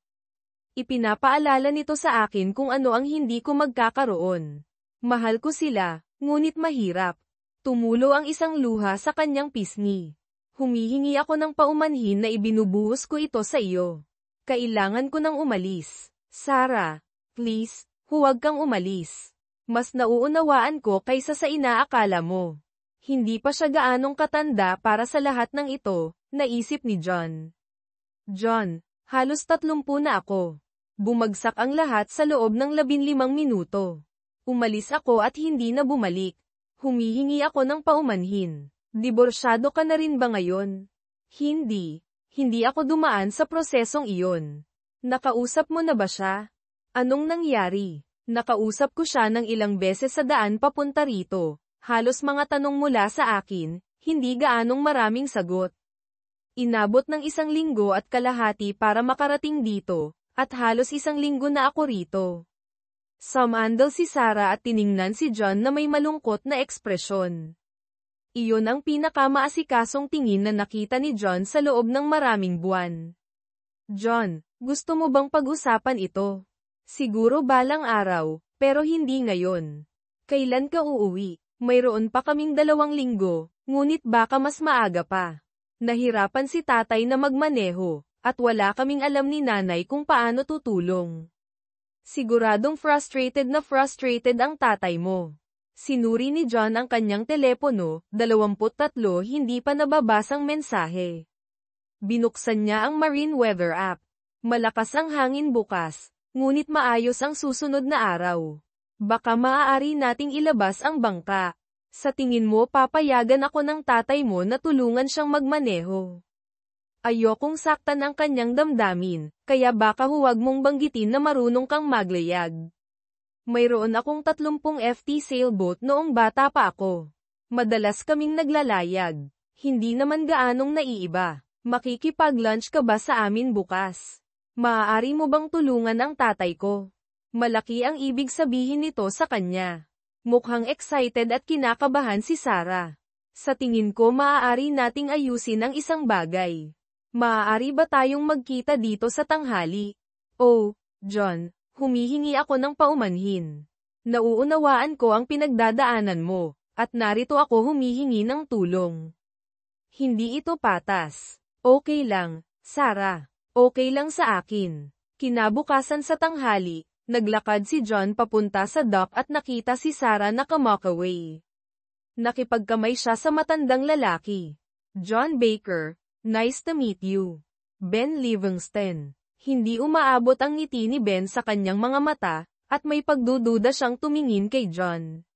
Speaker 1: Ipinapaalala nito sa akin kung ano ang hindi ko magkakaroon. Mahal ko sila, ngunit mahirap. Tumulo ang isang luha sa kanyang pisngi. Humihingi ako ng paumanhin na ibinubuhos ko ito sa iyo. Kailangan ko nang umalis. Sarah, please, huwag kang umalis. Mas nauunawaan ko kaysa sa inaakala mo. Hindi pa siya gaanong katanda para sa lahat ng ito, naisip ni John. John, halos 30 na ako. Bumagsak ang lahat sa loob ng 15 minuto. Umalis ako at hindi na bumalik. Humihingi ako ng paumanhin. Diborsyado ka na rin ba ngayon? Hindi. Hindi ako dumaan sa prosesong iyon. Nakausap mo na ba siya? Anong nangyari? Nakausap ko siya ng ilang beses sa daan papunta rito. Halos mga tanong mula sa akin, hindi gaanong maraming sagot. Inabot ng 1 linggo at kalahati para makarating dito, at halos 1 linggo na ako rito. Sumandal si Sarah at tiningnan si John na may malungkot na ekspresyon. Iyon ang pinakamaasikasong tingin na nakita ni John sa loob ng maraming buwan. John, gusto mo bang pag-usapan ito? Siguro balang araw, pero hindi ngayon. Kailan ka uuwi? Mayroon pa kaming 2 linggo, ngunit baka mas maaga pa. Nahirapan si tatay na magmaneho, at wala kaming alam ni nanay kung paano tutulong. Siguradong frustrated na frustrated ang tatay mo. Sinuri ni John ang kanyang telepono, 23 hindi pa nababasang mensahe. Binuksan niya ang Marine Weather app. Malakas ang hangin bukas, ngunit maayos ang susunod na araw. Baka maaari nating ilabas ang bangka. Sa tingin mo papayagan ako ng tatay mo na tulungan siyang magmaneho? Ayokong saktan ang kanyang damdamin, kaya baka huwag mong banggitin na marunong kang maglayag. Mayroon akong 30 FT sailboat noong bata pa ako. Madalas kaming naglalayag. Hindi naman gaanong naiiba. Makikipag-lunch ka ba sa amin bukas? Maaari mo bang tulungan ang tatay ko? Malaki ang ibig sabihin nito sa kanya. Mukhang excited at kinakabahan si Sarah. Sa tingin ko maaari nating ayusin ang isang bagay. Maaari ba tayong magkita dito sa tanghali? Oh, John, humihingi ako ng paumanhin. Nauunawaan ko ang pinagdadaanan mo, at narito ako humihingi ng tulong. Hindi ito patas. Okay lang, Sarah. Okay lang sa akin. Kinabukasan sa tanghali, naglakad si John papunta sa dock at nakita si Sarah na kamakaway. Nakipagkamay siya sa matandang lalaki. John Baker, nice to meet you. Ben Livingston. Hindi umaabot ang ngiti ni Ben sa kanyang mga mata, at may pagdududa siyang tumingin kay John.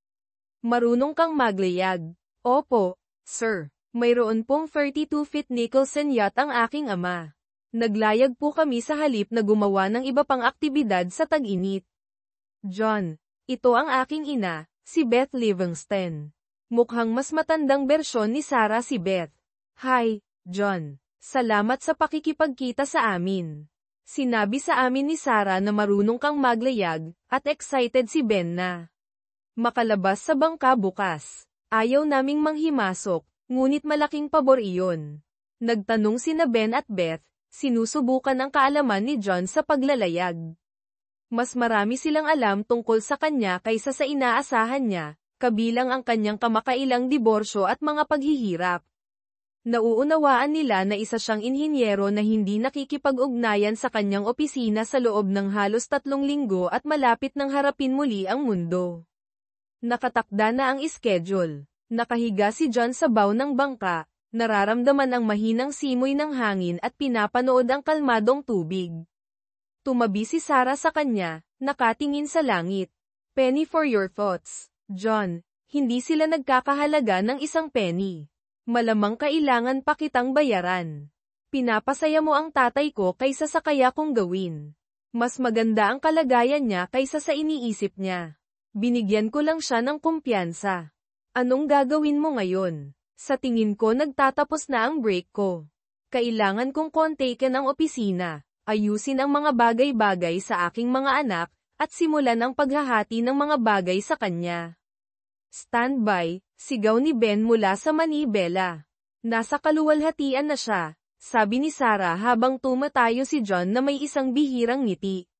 Speaker 1: Marunong kang maglayag. Opo, sir. Mayroon pong 32-feet Nicholson yacht ang aking ama. Naglayag po kami sa halip na gumawa ng iba pang aktibidad sa tag-init. John, ito ang aking ina, si Beth Livingston. Mukhang mas matandang bersyon ni Sarah si Beth. Hi, John. Salamat sa pakikipagkita sa amin. Sinabi sa amin ni Sarah na marunong kang maglayag, at excited si Ben na makalabas sa bangka bukas. Ayaw naming manghimasok, ngunit malaking pabor iyon. Nagtanong sina Ben at Beth. Sinusubukan ang kaalaman ni John sa paglalayag. Mas marami silang alam tungkol sa kanya kaysa sa inaasahan niya, kabilang ang kanyang kamakailang diborsyo at mga paghihirap. Nauunawaan nila na isa siyang inhinyero na hindi nakikipag-ugnayan sa kanyang opisina sa loob ng halos 3 linggo at malapit nang harapin muli ang mundo. Nakatakda na ang schedule. Nakahiga si John sa bow ng bangka. Nararamdaman ang mahinang simoy ng hangin at pinapanood ang kalmadong tubig. Tumabi si Sarah sa kanya, nakatingin sa langit. Penny for your thoughts, John. Hindi sila nagkakahalaga ng 1 penny. Malamang kailangan pa kitang bayaran. Pinapasaya mo ang tatay ko kaysa sa kaya kong gawin. Mas maganda ang kalagayan niya kaysa sa iniisip niya. Binigyan ko lang siya ng kumpiyansa. Anong gagawin mo ngayon? Sa tingin ko nagtatapos na ang break ko. Kailangan kong kontakin ang opisina, ayusin ang mga bagay-bagay sa aking mga anak, at simulan ang paghahati ng mga bagay sa kanya. Standby, sigaw ni Ben mula sa manibela. Nasa kaluwalhatian na siya, sabi ni Sarah habang tumatayo si John na may isang bihirang ngiti.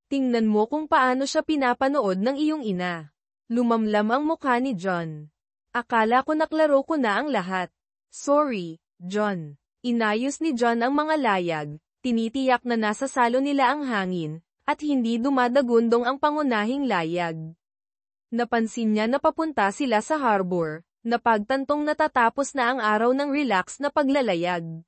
Speaker 1: Tingnan mo kung paano siya pinapanood ng iyong ina. Lumamlam ang mukha ni John. Akala ko naklaro ko na ang lahat. Sorry, John. Inayos ni John ang mga layag, tinitiyak na nasa salo nila ang hangin, at hindi dumadagundong ang pangunahing layag. Napansin niya na papunta sila sa harbor, napagtantong natatapos na ang araw ng relax na paglalayag.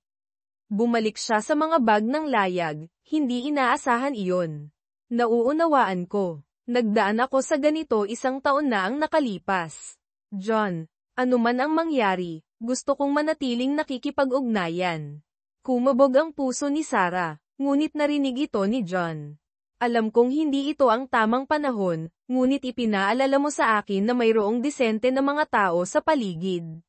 Speaker 1: Bumalik siya sa mga bag ng layag, hindi inaasahan iyon. Nauunawaan ko. Nagdaan ako sa ganito 1 taon na ang nakalipas. John, ano man ang mangyari, gusto kong manatiling nakikipag-ugnayan. Kumabog ang puso ni Sarah, ngunit narinig ito ni John. Alam kong hindi ito ang tamang panahon, ngunit ipinaalala mo sa akin na mayroong disente na mga tao sa paligid.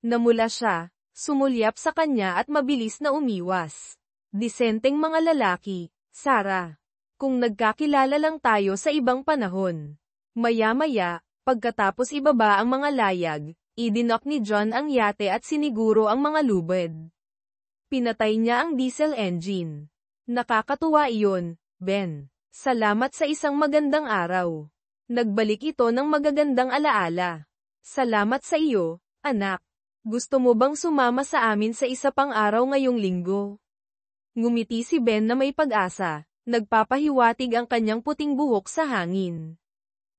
Speaker 1: Namula siya, sumulyap sa kanya at mabilis na umiwas. Disenteng mga lalaki, Sarah. Kung nagkakilala lang tayo sa ibang panahon. Maya-maya, pagkatapos ibaba ang mga layag, idinok ni John ang yate at siniguro ang mga lubid. Pinatay niya ang diesel engine. Nakakatuwa iyon, Ben. Salamat sa isang magandang araw. Nagbalik ito ng magagandang alaala. Salamat sa iyo, anak. Gusto mo bang sumama sa amin sa isa pang araw ngayong linggo? Ngumiti si Ben na may pag-asa. Nagpapahiwatig ang kanyang puting buhok sa hangin.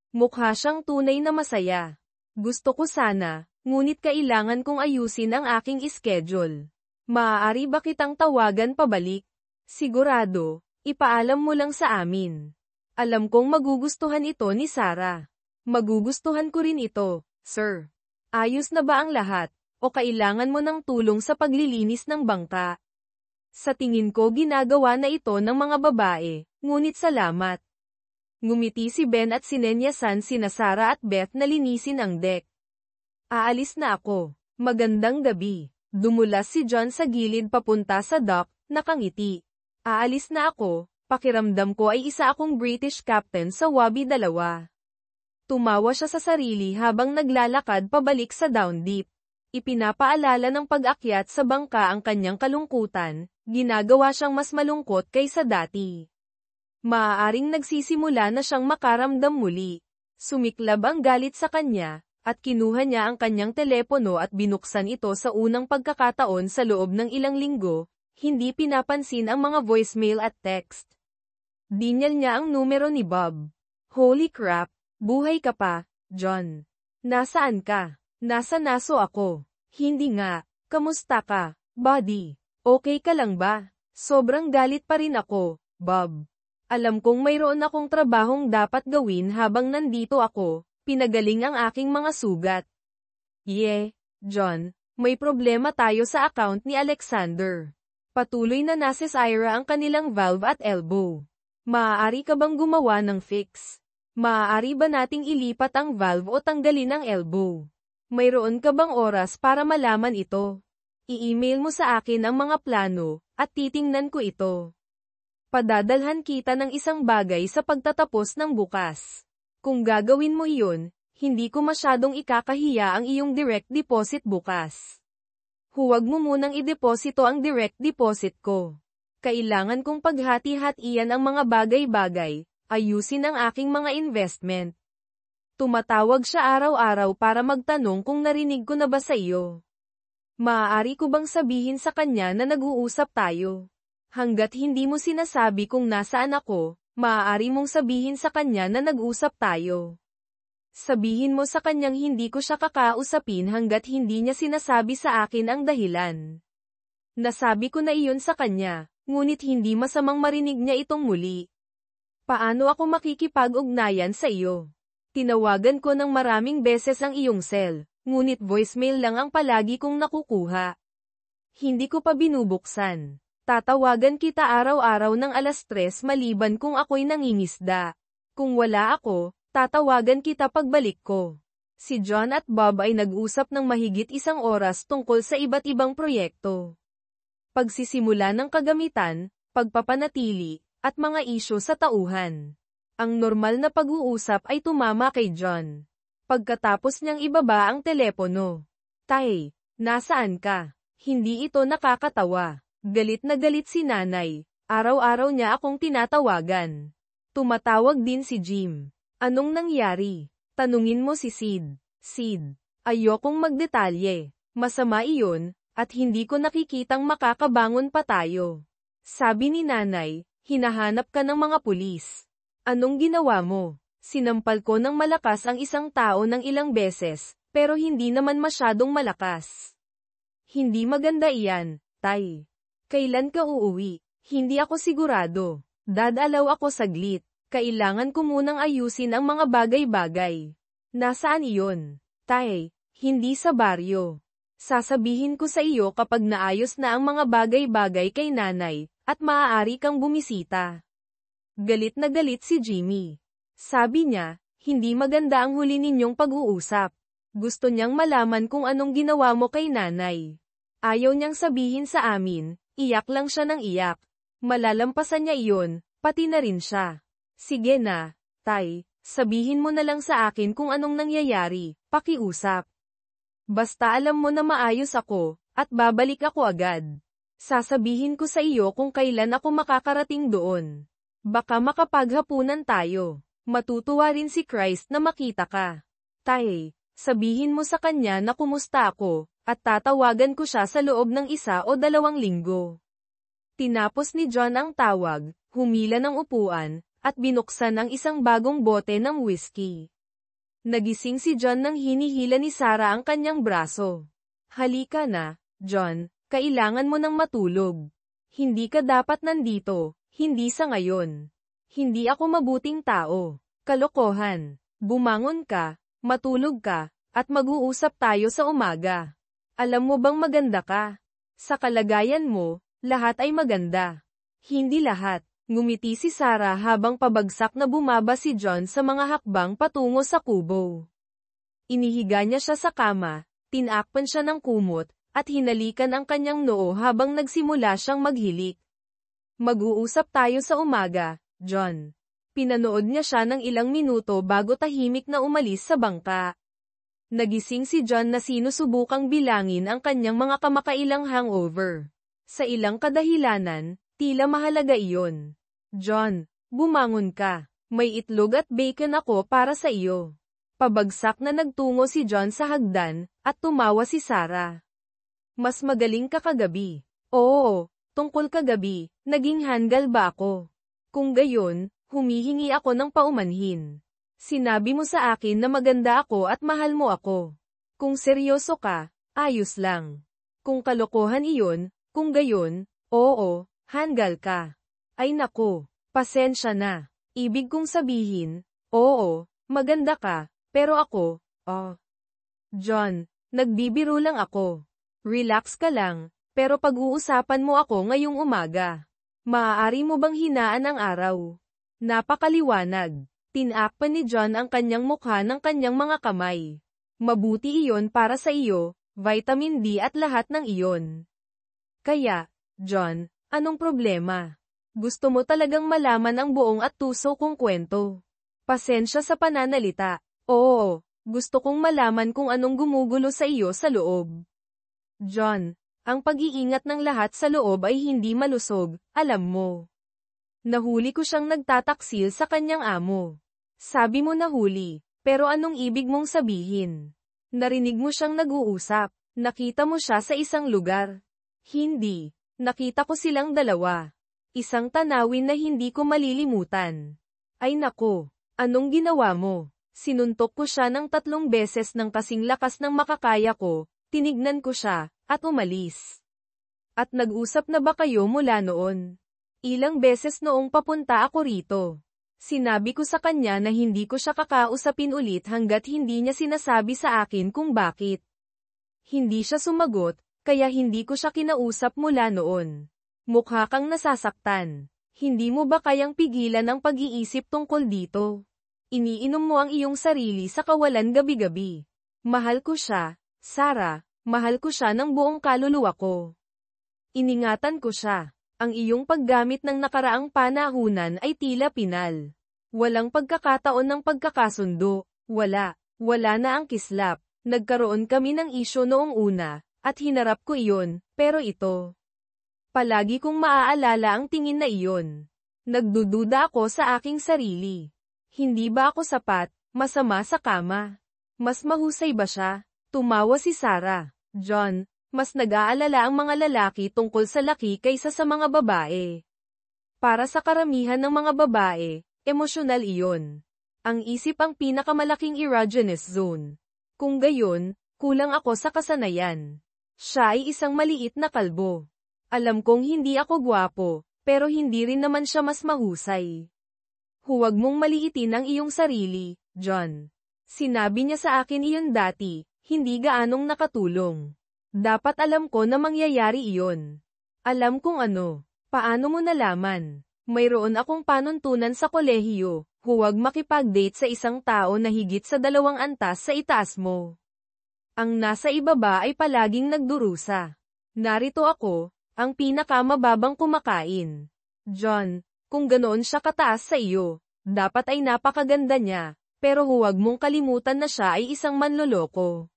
Speaker 1: Mukha siyang tunay na masaya. Gusto ko sana, ngunit kailangan kong ayusin ang aking schedule. Maaari ba kitang tawagan pabalik? Sigurado, ipaalam mo lang sa amin. Alam kong magugustuhan ito ni Sarah. Magugustuhan ko rin ito, sir. Ayos na ba ang lahat, o kailangan mo ng tulong sa paglilinis ng bangka? Sa tingin ko ginagawa na ito ng mga babae, ngunit salamat. Ngumiti si Ben at sinenyasan sina Sarah at Beth na linisin ang deck. Aalis na ako. Magandang gabi. Dumulas si John sa gilid papunta sa dock, nakangiti. Aalis na ako, pakiramdam ko ay isa akong British captain sa Wabi 2. Tumawa siya sa sarili habang naglalakad pabalik sa down deep. Ipinapaalala ng pag-akyat sa bangka ang kanyang kalungkutan, ginagawa siyang mas malungkot kaysa dati. Maaaring nagsisimula na siyang makaramdam muli. Sumiklab ang galit sa kanya, at kinuha niya ang kanyang telepono at binuksan ito sa unang pagkakataon sa loob ng ilang linggo, hindi pinapansin ang mga voicemail at text. Dinyal niya ang numero ni Bob. Holy crap, buhay ka pa, John. Nasaan ka? Nasa naso ako. Hindi nga. Kamusta ka, buddy? Okay ka lang ba? Sobrang galit pa rin ako, Bob. Alam kong mayroon akong trabahong dapat gawin habang nandito ako, pinagaling ang aking mga sugat. John, may problema tayo sa account ni Alexander. Patuloy na nasisira ang kanilang valve at elbow. Maaari ka bang gumawa ng fix? Maaari ba nating ilipat ang valve o tanggalin ang elbow? Mayroon ka bang oras para malaman ito? I-email mo sa akin ang mga plano, at titingnan ko ito. Padadalhan kita ng isang bagay sa pagtatapos ng bukas. Kung gagawin mo iyon, hindi ko masyadong ikakahiya ang iyong direct deposit bukas. Huwag mo munang ideposito ang direct deposit ko. Kailangan kong paghati-hatian ang mga bagay-bagay, ayusin ang aking mga investment. Tumatawag siya araw-araw para magtanong kung narinig ko na ba sa iyo. Maaari ko bang sabihin sa kanya na nag-uusap tayo? Hanggat hindi mo sinasabi kung nasaan ako, maaari mong sabihin sa kanya na nag-usap tayo. Sabihin mo sa kanyang hindi ko siya kakausapin hanggat hindi niya sinasabi sa akin ang dahilan. Nasabi ko na iyon sa kanya, ngunit hindi masamang marinig niya itong muli. Paano ako makikipag-ugnayan sa iyo? Tinawagan ko ng maraming beses ang iyong cell, ngunit voicemail lang ang palagi kong nakukuha. Hindi ko pa binubuksan. Tatawagan kita araw-araw ng 3:00 maliban kung ako'y nangingisda. Kung wala ako, tatawagan kita pagbalik ko. Si John at Bob ay nag-usap ng mahigit 1 oras tungkol sa iba't ibang proyekto. Pagsisimula ng kagamitan, pagpapanatili, at mga isyu sa tauhan. Ang normal na pag-uusap ay tumama kay John. Pagkatapos niyang ibaba ang telepono. Tay, nasaan ka? Hindi ito nakakatawa. Galit na galit si nanay. Araw-araw niya akong tinatawagan. Tumatawag din si Jim. Anong nangyari? Tanungin mo si Sid. Sid, ayokong magdetalye. Masama iyon, at hindi ko nakikitang makakabangon pa tayo. Sabi ni nanay, hinahanap ka ng mga pulis. Anong ginawa mo? Sinampal ko ng malakas ang isang tao ng ilang beses, pero hindi naman masyadong malakas. Hindi maganda iyan, tay. Kailan ka uuwi? Hindi ako sigurado. Dadalaw ako saglit. Kailangan ko munang ayusin ang mga bagay-bagay. Nasaan iyon? Tay, hindi sa baryo. Sasabihin ko sa iyo kapag naayos na ang mga bagay-bagay kay nanay, at maaari kang bumisita. Galit na galit si Jimmy. Sabi niya, hindi maganda ang huli ninyong pag-uusap. Gusto niyang malaman kung anong ginawa mo kay nanay. Ayaw niyang sabihin sa amin, iyak lang siya ng iyak. Malalampasan niya iyon, pati na rin siya. Sige na, Tay, sabihin mo na lang sa akin kung anong nangyayari, pakiusap. Basta alam mo na maayos ako, at babalik ako agad. Sasabihin ko sa iyo kung kailan ako makakarating doon. Baka makapaghapunan tayo. Matutuwa rin si Christ na makita ka. Tay, sabihin mo sa kanya na kumusta ako, at tatawagan ko siya sa loob ng 1 o 2 linggo. Tinapos ni John ang tawag, humila ng upuan, at binuksan ang isang bagong bote ng whiskey. Nagising si John nang hinihila ni Sarah ang kanyang braso. Halika na, John, kailangan mo nang matulog. Hindi ka dapat nandito, hindi sa ngayon. Hindi ako mabuting tao. Kalokohan. Bumangon ka, matulog ka, at mag-uusap tayo sa umaga. Alam mo bang maganda ka? Sa kalagayan mo, lahat ay maganda. Hindi lahat. Ngumiti si Sarah habang pabagsak na bumaba si John sa mga hakbang patungo sa kubo. Inihiga niya siya sa kama, tinakpan siya ng kumot, at hinalikan ang kanyang noo habang nagsimula siyang maghilik. Mag-uusap tayo sa umaga, John. Pinanood niya siya ng ilang minuto bago tahimik na umalis sa bangka. Nagising si John na sinusubukang bilangin ang kanyang mga kamakailang hangover. Sa ilang kadahilanan, tila mahalaga iyon. John, bumangon ka. May itlog at bacon ako para sa iyo. Pabagsak na nagtungo si John sa hagdan, at tumawa si Sarah. Mas magaling ka kagabi. Oo, tungkol kagabi, naging handgal ba ako? Kung gayon, humihingi ako ng paumanhin. Sinabi mo sa akin na maganda ako at mahal mo ako. Kung seryoso ka, ayos lang. Kung kalokohan iyon, kung gayon, oo, handgal ka. Ay nako, pasensya na. Ibig kong sabihin, oo, maganda ka, pero ako, John, nagbibiro lang ako. Relax ka lang, pero pag-uusapan mo ako ngayong umaga. Maaari mo bang hinaan ang araw? Napakaliwanag. Tinakpan ni John ang kanyang mukha ng kanyang mga kamay. Mabuti iyon para sa iyo, vitamin D at lahat ng iyon. Kaya, John, anong problema? Gusto mo talagang malaman ang buong at tuso kong kwento. Pasensya sa pananalita. Oo, gusto kong malaman kung anong gumugulo sa iyo sa loob. John, ang pag-iingat ng lahat sa loob ay hindi malusog, alam mo. Nahuli ko siyang nagtataksil sa kanyang amo. Sabi mo nahuli, pero anong ibig mong sabihin? Narinig mo siyang nag-uusap, nakita mo siya sa isang lugar. Hindi, nakita ko silang dalawa. Isang tanawin na hindi ko malilimutan. Ay nako, anong ginawa mo? Sinuntok ko siya ng 3 beses ng kasing lakas ng makakaya ko, tinignan ko siya, at umalis. At nag-usap na ba kayo mula noon? Ilang beses noong papunta ako rito. Sinabi ko sa kanya na hindi ko siya kakausapin ulit hanggat hindi niya sinasabi sa akin kung bakit. Hindi siya sumagot, kaya hindi ko siya kinausap mula noon. Mukha kang nasasaktan. Hindi mo ba kayang pigilan ang pag-iisip tungkol dito? Iniinom mo ang iyong sarili sa kawalan gabi-gabi. Mahal ko siya, Sarah, mahal ko siya ng buong kaluluwa ko. Iningatan ko siya. Ang iyong paggamit ng nakaraang panahunan ay tila pinal. Walang pagkakataon ng pagkakasundo. Wala na ang kislap. Nagkaroon kami ng isyo noong una, at hinarap ko iyon, pero ito. Palagi kong maaalala ang tingin na iyon. Nagdududa ako sa aking sarili. Hindi ba ako sapat, masama sa kama? Mas mahusay ba siya? Tumawa si Sarah. John, mas nag-aalala ang mga lalaki tungkol sa laki kaysa sa mga babae. Para sa karamihan ng mga babae, emosyonal iyon. Ang isip ang pinakamalaking erogenous zone. Kung gayon, kulang ako sa kasanayan. Siya ay isang maliit na kalbo. Alam kong hindi ako gwapo, pero hindi rin naman siya mas mahusay. Huwag mong maliitin ang iyong sarili, John. Sinabi niya sa akin iyon dati, hindi gaanong nakatulong. Dapat alam ko na mangyayari iyon. Alam kung ano. Paano mo nalaman? Mayroon akong panuntunan sa kolehiyo, huwag makipag-date sa isang tao na higit sa 2 antas sa itaas mo. Ang nasa ibaba ay palaging nagdurusa. Narito ako, ang pinakamababang kumakain. John, kung ganoon siya kataas sa iyo, dapat ay napakaganda niya, pero huwag mong kalimutan na siya ay isang manloloko.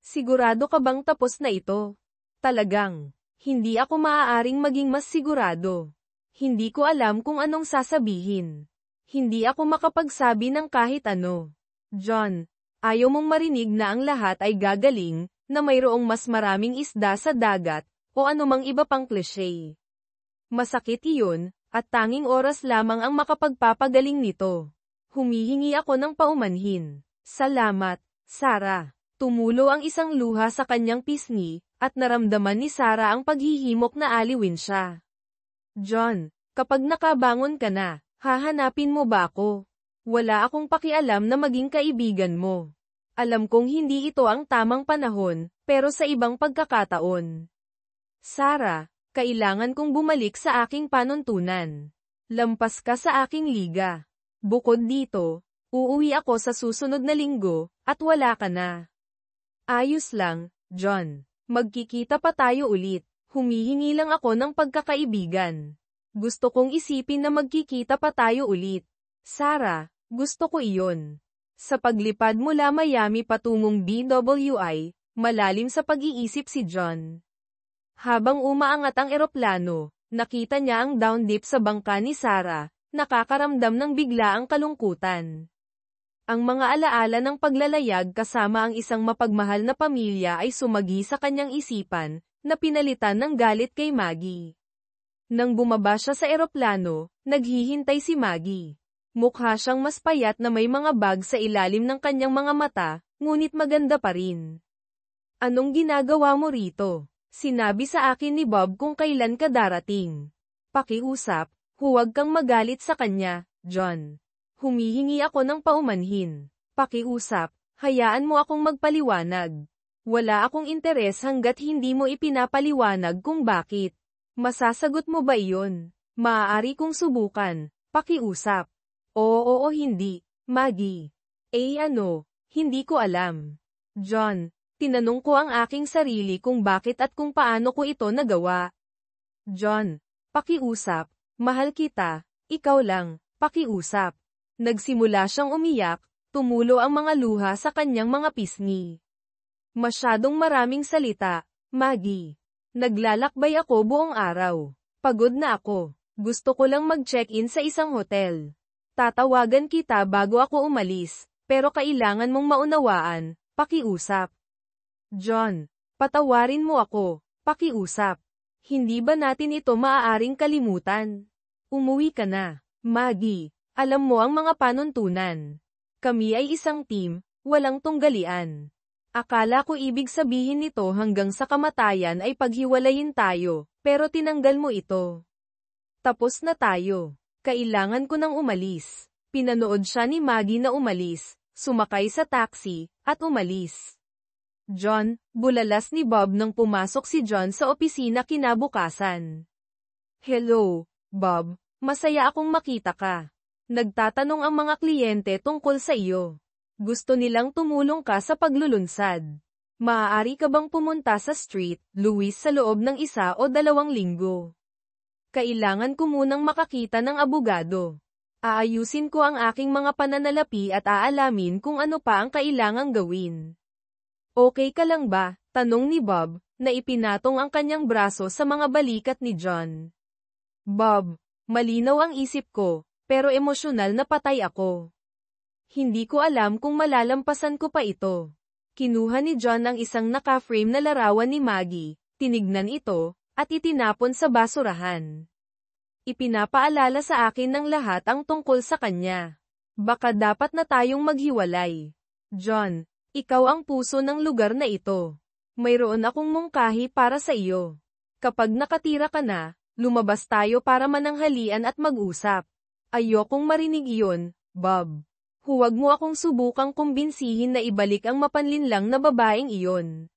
Speaker 1: Sigurado ka bang tapos na ito? Talagang, hindi ako maaaring maging mas sigurado. Hindi ko alam kung anong sasabihin. Hindi ako makapagsabi ng kahit ano. John, ayaw mong marinig na ang lahat ay gagaling, na mayroong mas maraming isda sa dagat, o anumang iba pang klise. Masakit iyon, at tanging oras lamang ang makapagpapagaling nito. Humihingi ako ng paumanhin. Salamat, Sarah. Tumulo ang isang luha sa kanyang pisngi, at naramdaman ni Sarah ang paghihimok na aliwin siya. John, kapag nakabangon ka na, hahanapin mo ba ako? Wala akong pakialam na maging kaibigan mo. Alam kong hindi ito ang tamang panahon, pero sa ibang pagkakataon. Sarah, kailangan kong bumalik sa aking panuntunan. Lampas ka sa aking liga. Bukod dito, uuwi ako sa susunod na linggo, at wala ka na. Ayos lang, John. Magkikita pa tayo ulit. Humihingi lang ako ng pagkakaibigan. Gusto kong isipin na magkikita pa tayo ulit. Sarah, gusto ko iyon. Sa paglipad mula Miami patungong BWI, malalim sa pag-iisip si John. Habang umaangat ang eroplano, nakita niya ang down dip sa bangka ni Sarah, nakakaramdam ng biglaang kalungkutan. Ang mga alaala ng paglalayag kasama ang isang mapagmahal na pamilya ay sumagi sa kanyang isipan, na pinalitan ng galit kay Maggie. Nang bumaba siya sa eroplano, naghihintay si Maggie. Mukha siyang mas payat na may mga bag sa ilalim ng kanyang mga mata, ngunit maganda pa rin. Anong ginagawa mo rito? Sinabi sa akin ni Bob kung kailan ka darating. Pakiusap, huwag kang magalit sa kanya, John. Humihingi ako ng paumanhin. Pakiusap, hayaan mo akong magpaliwanag. Wala akong interes hanggat hindi mo ipinapaliwanag kung bakit. Masasagot mo ba iyon? Maaari kong subukan. Pakiusap. Oo o hindi, Maggie. Ano, hindi ko alam. John, tinanong ko ang aking sarili kung bakit at kung paano ko ito nagawa. John, pakiusap. Mahal kita, ikaw lang, pakiusap. Nagsimula siyang umiyak, tumulo ang mga luha sa kanyang mga pisngi. Masyadong maraming salita, Maggie. Naglalakbay ako buong araw. Pagod na ako. Gusto ko lang mag-check-in sa isang hotel. Tatawagan kita bago ako umalis, pero kailangan mong maunawaan, pakiusap. John, patawarin mo ako, pakiusap. Hindi ba natin ito maaaring kalimutan? Umuwi ka na, Maggie. Alam mo ang mga panuntunan. Kami ay isang team, walang tunggalian. Akala ko ibig sabihin nito hanggang sa kamatayan ay paghiwalayin tayo, pero tinanggal mo ito. Tapos na tayo. Kailangan ko nang umalis. Pinanood siya ni Maggie na umalis, sumakay sa taxi, at umalis. John, bulalas ni Bob nang pumasok si John sa opisina kinabukasan. Hello, Bob. Masaya akong makita ka. Nagtatanong ang mga kliyente tungkol sa iyo. Gusto nilang tumulong ka sa paglulunsad. Maaari ka bang pumunta sa Street, Louis sa loob ng 1 o 2 linggo? Kailangan ko munang makakita ng abogado. Aayusin ko ang aking mga pananalapi at aalamin kung ano pa ang kailangang gawin. Okay ka lang ba? Tanong ni Bob, na ipinatong ang kanyang braso sa mga balikat ni John. Bob, malinaw ang isip ko, pero emosyonal na patay ako. Hindi ko alam kung malalampasan ko pa ito. Kinuha ni John ang isang naka-frame na larawan ni Maggie, tinignan ito, at itinapon sa basurahan. Ipinapaalala sa akin ng lahat ang tungkol sa kanya. Baka dapat na tayong maghiwalay. John, ikaw ang puso ng lugar na ito. Mayroon akong mungkahi para sa iyo. Kapag nakatira ka na, lumabas tayo para mananghalian at mag-usap. Ayokong marinig iyon, Bob. Huwag mo akong subukang kumbinsihin na ibalik ang mapanlinlang na babaeng iyon.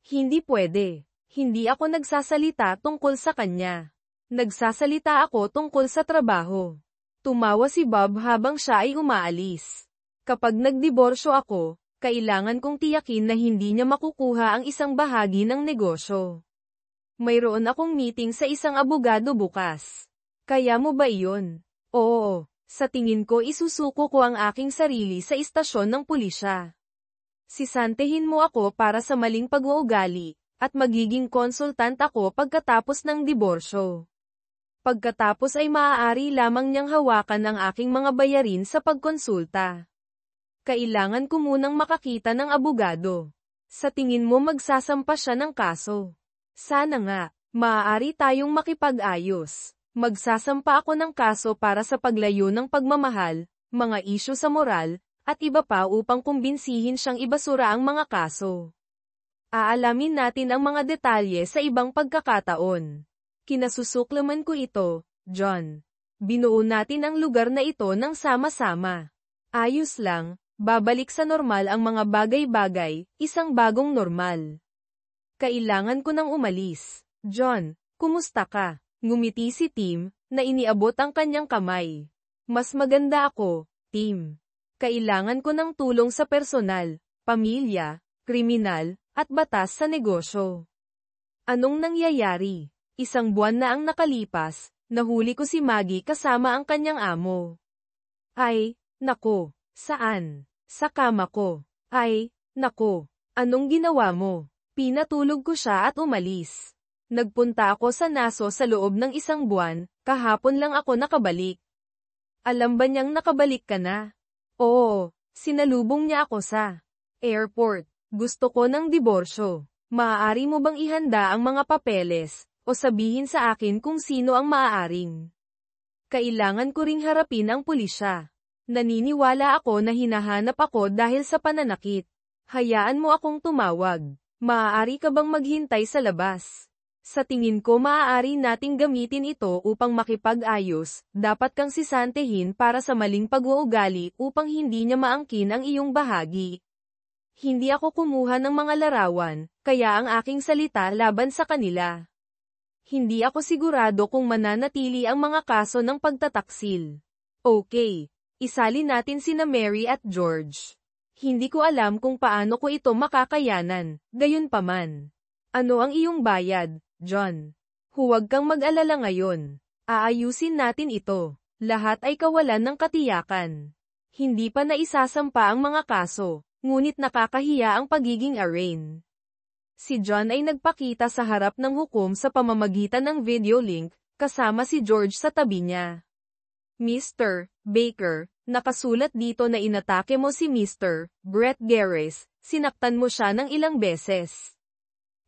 Speaker 1: Hindi pwede. Hindi ako nagsasalita tungkol sa kanya. Nagsasalita ako tungkol sa trabaho. Tumawa si Bob habang siya ay umaalis. Kapag nagdiborsyo ako, kailangan kong tiyakin na hindi niya makukuha ang isang bahagi ng negosyo. Mayroon akong meeting sa isang abogado bukas. Kaya mo ba iyon? Oo. Sa tingin ko isusuko ko ang aking sarili sa istasyon ng pulisya. Sisantehin mo ako para sa maling pag-uugali, at magiging konsultant ako pagkatapos ng diborsyo. Pagkatapos ay maaari lamang niyang hawakan ang aking mga bayarin sa pagkonsulta. Kailangan ko munang makakita ng abogado. Sa tingin mo magsasampa siya ng kaso? Sana nga, maaari tayong makipag-ayos. Magsasampa ako ng kaso para sa paglayo ng pagmamahal, mga isyu sa moral, at iba pa upang kumbinsihin siyang ibasura ang mga kaso. Aalamin natin ang mga detalye sa ibang pagkakataon. Kinasusuklaman ko ito, John. Binuo natin ang lugar na ito ng sama-sama. Ayos lang, babalik sa normal ang mga bagay-bagay, isang bagong normal. Kailangan ko nang umalis. John, kumusta ka? Ngumiti si Tim, na iniabot ang kanyang kamay. Mas maganda ako, Tim. Kailangan ko ng tulong sa personal, pamilya, kriminal, at batas sa negosyo. Anong nangyayari? Isang buwan na ang nakalipas, nahuli ko si Maggie kasama ang kanyang amo. Ay, nako, saan? Sa kama ko. Ay, nako, anong ginawa mo? Pinatulog ko siya at umalis. Nagpunta ako sa Naso sa loob ng isang buwan, kahapon lang ako nakabalik. Alam ba niyang nakabalik ka na? Oo, sinalubong niya ako sa airport. Gusto ko ng diborsyo. Maaari mo bang ihanda ang mga papeles, o sabihin sa akin kung sino ang maaaring? Kailangan ko ring harapin ang pulisya. Naniniwala ako na hinahanap ako dahil sa pananakit. Hayaan mo akong tumawag. Maaari ka bang maghintay sa labas? Sa tingin ko maaari nating gamitin ito upang makipag-ayos, dapat kang sisantehin para sa maling pag-uugali upang hindi niya maangkin ang iyong bahagi. Hindi ako kumuha ng mga larawan, kaya ang aking salita laban sa kanila. Hindi ako sigurado kung mananatili ang mga kaso ng pagtataksil. Okay, isali natin sina Mary at George. Hindi ko alam kung paano ko ito makakayanan, gayunpaman. Ano ang iyong bayad, John? Huwag kang mag-alala ngayon. Aayusin natin ito. Lahat ay kawalan ng katiyakan. Hindi pa naisasampa ang mga kaso, ngunit nakakahiya ang pagiging arraign. Si John ay nagpakita sa harap ng hukom sa pamamagitan ng video link, kasama si George sa tabi niya. Mr. Baker, nakasulat dito na inatake mo si Mr. Brett Garris, sinaktan mo siya ng ilang beses.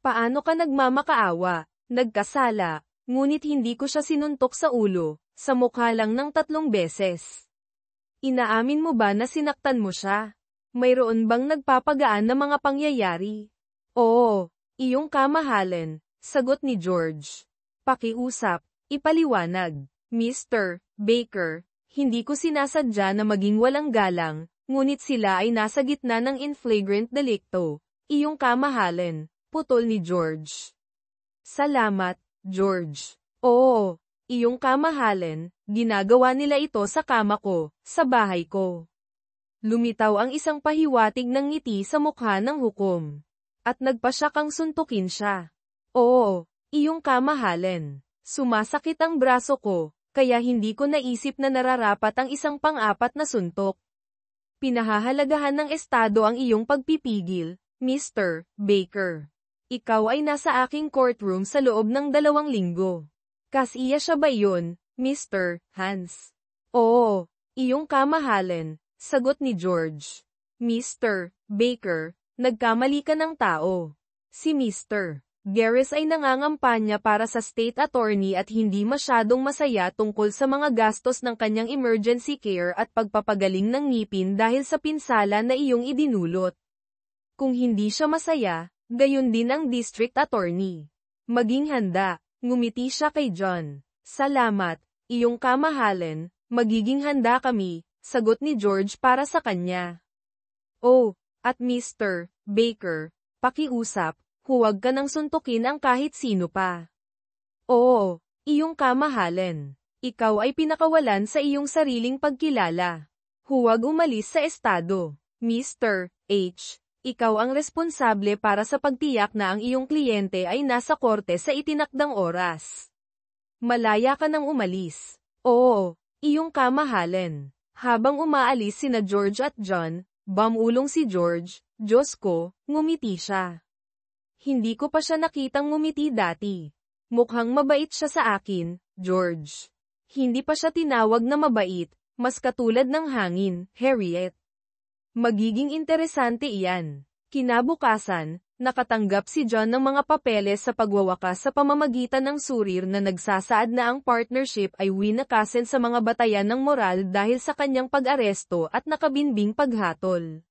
Speaker 1: Paano ka nagmamakaawa? Nagkasala, ngunit hindi ko siya sinuntok sa ulo, sa mukha lang ng 3 beses. Inaamin mo ba na sinaktan mo siya? Mayroon bang nagpapagaan na mga pangyayari? Oo, iyong kamahalan, sagot ni George. Pakiusap, ipaliwanag. Mr. Baker, hindi ko sinasadya na maging walang galang, ngunit sila ay nasa gitna ng in flagrant delicto. Iyong kamahalan. Putol ni George. Salamat, George. Oo, iyong kamahalan, ginagawa nila ito sa kama ko, sa bahay ko. Lumitaw ang isang pahiwatig ng ngiti sa mukha ng hukom. At nagpasya kang suntukin siya. Oo, iyong kamahalan. Sumasakit ang braso ko, kaya hindi ko naisip na nararapat ang isang pang-4 na suntok. Pinahahalagahan ng estado ang iyong pagpipigil, Mr. Baker. Ikaw ay nasa aking courtroom sa loob ng 2 linggo. Kasiya siya ba yun, Mr. Hans? Oo, iyong kamahalan, sagot ni George. Mr. Baker, nagkamali ka ng tao. Si Mr. Garris ay nangangampanya para sa state attorney at hindi masyadong masaya tungkol sa mga gastos ng kanyang emergency care at pagpapagaling ng ngipin dahil sa pinsala na iyong idinulot. Kung hindi siya masaya, gayon din ang district attorney. Maging handa. Ngumiti siya kay John. Salamat, iyong kamahalan, magiging handa kami, sagot ni George para sa kanya. Oh, at Mr. Baker, pakiusap, huwag ka nang suntukin ang kahit sino pa. Oo, iyong kamahalan. Ikaw ay pinakawalan sa iyong sariling pagkilala. Huwag umalis sa estado. Mr. H. Ikaw ang responsable para sa pagtiyak na ang iyong kliyente ay nasa korte sa itinakdang oras. Malaya ka nang umalis. Oo, iyong kamahalan. Habang umaalis sina George at John, bumulong si George, Diyos ko, ngumiti siya. Hindi ko pa siya nakitang ngumiti dati. Mukhang mabait siya sa akin, George. Hindi pa siya tinawag na mabait, mas katulad ng hangin, Harriet. Magiging interesante iyan. Kinabukasan, nakatanggap si John ng mga papeles sa pagwawakas sa pamamagitan ng surir na nagsasaad na ang partnership ay winakasen sa mga batayan ng moral dahil sa kanyang pag-aresto at nakabinbing paghatol.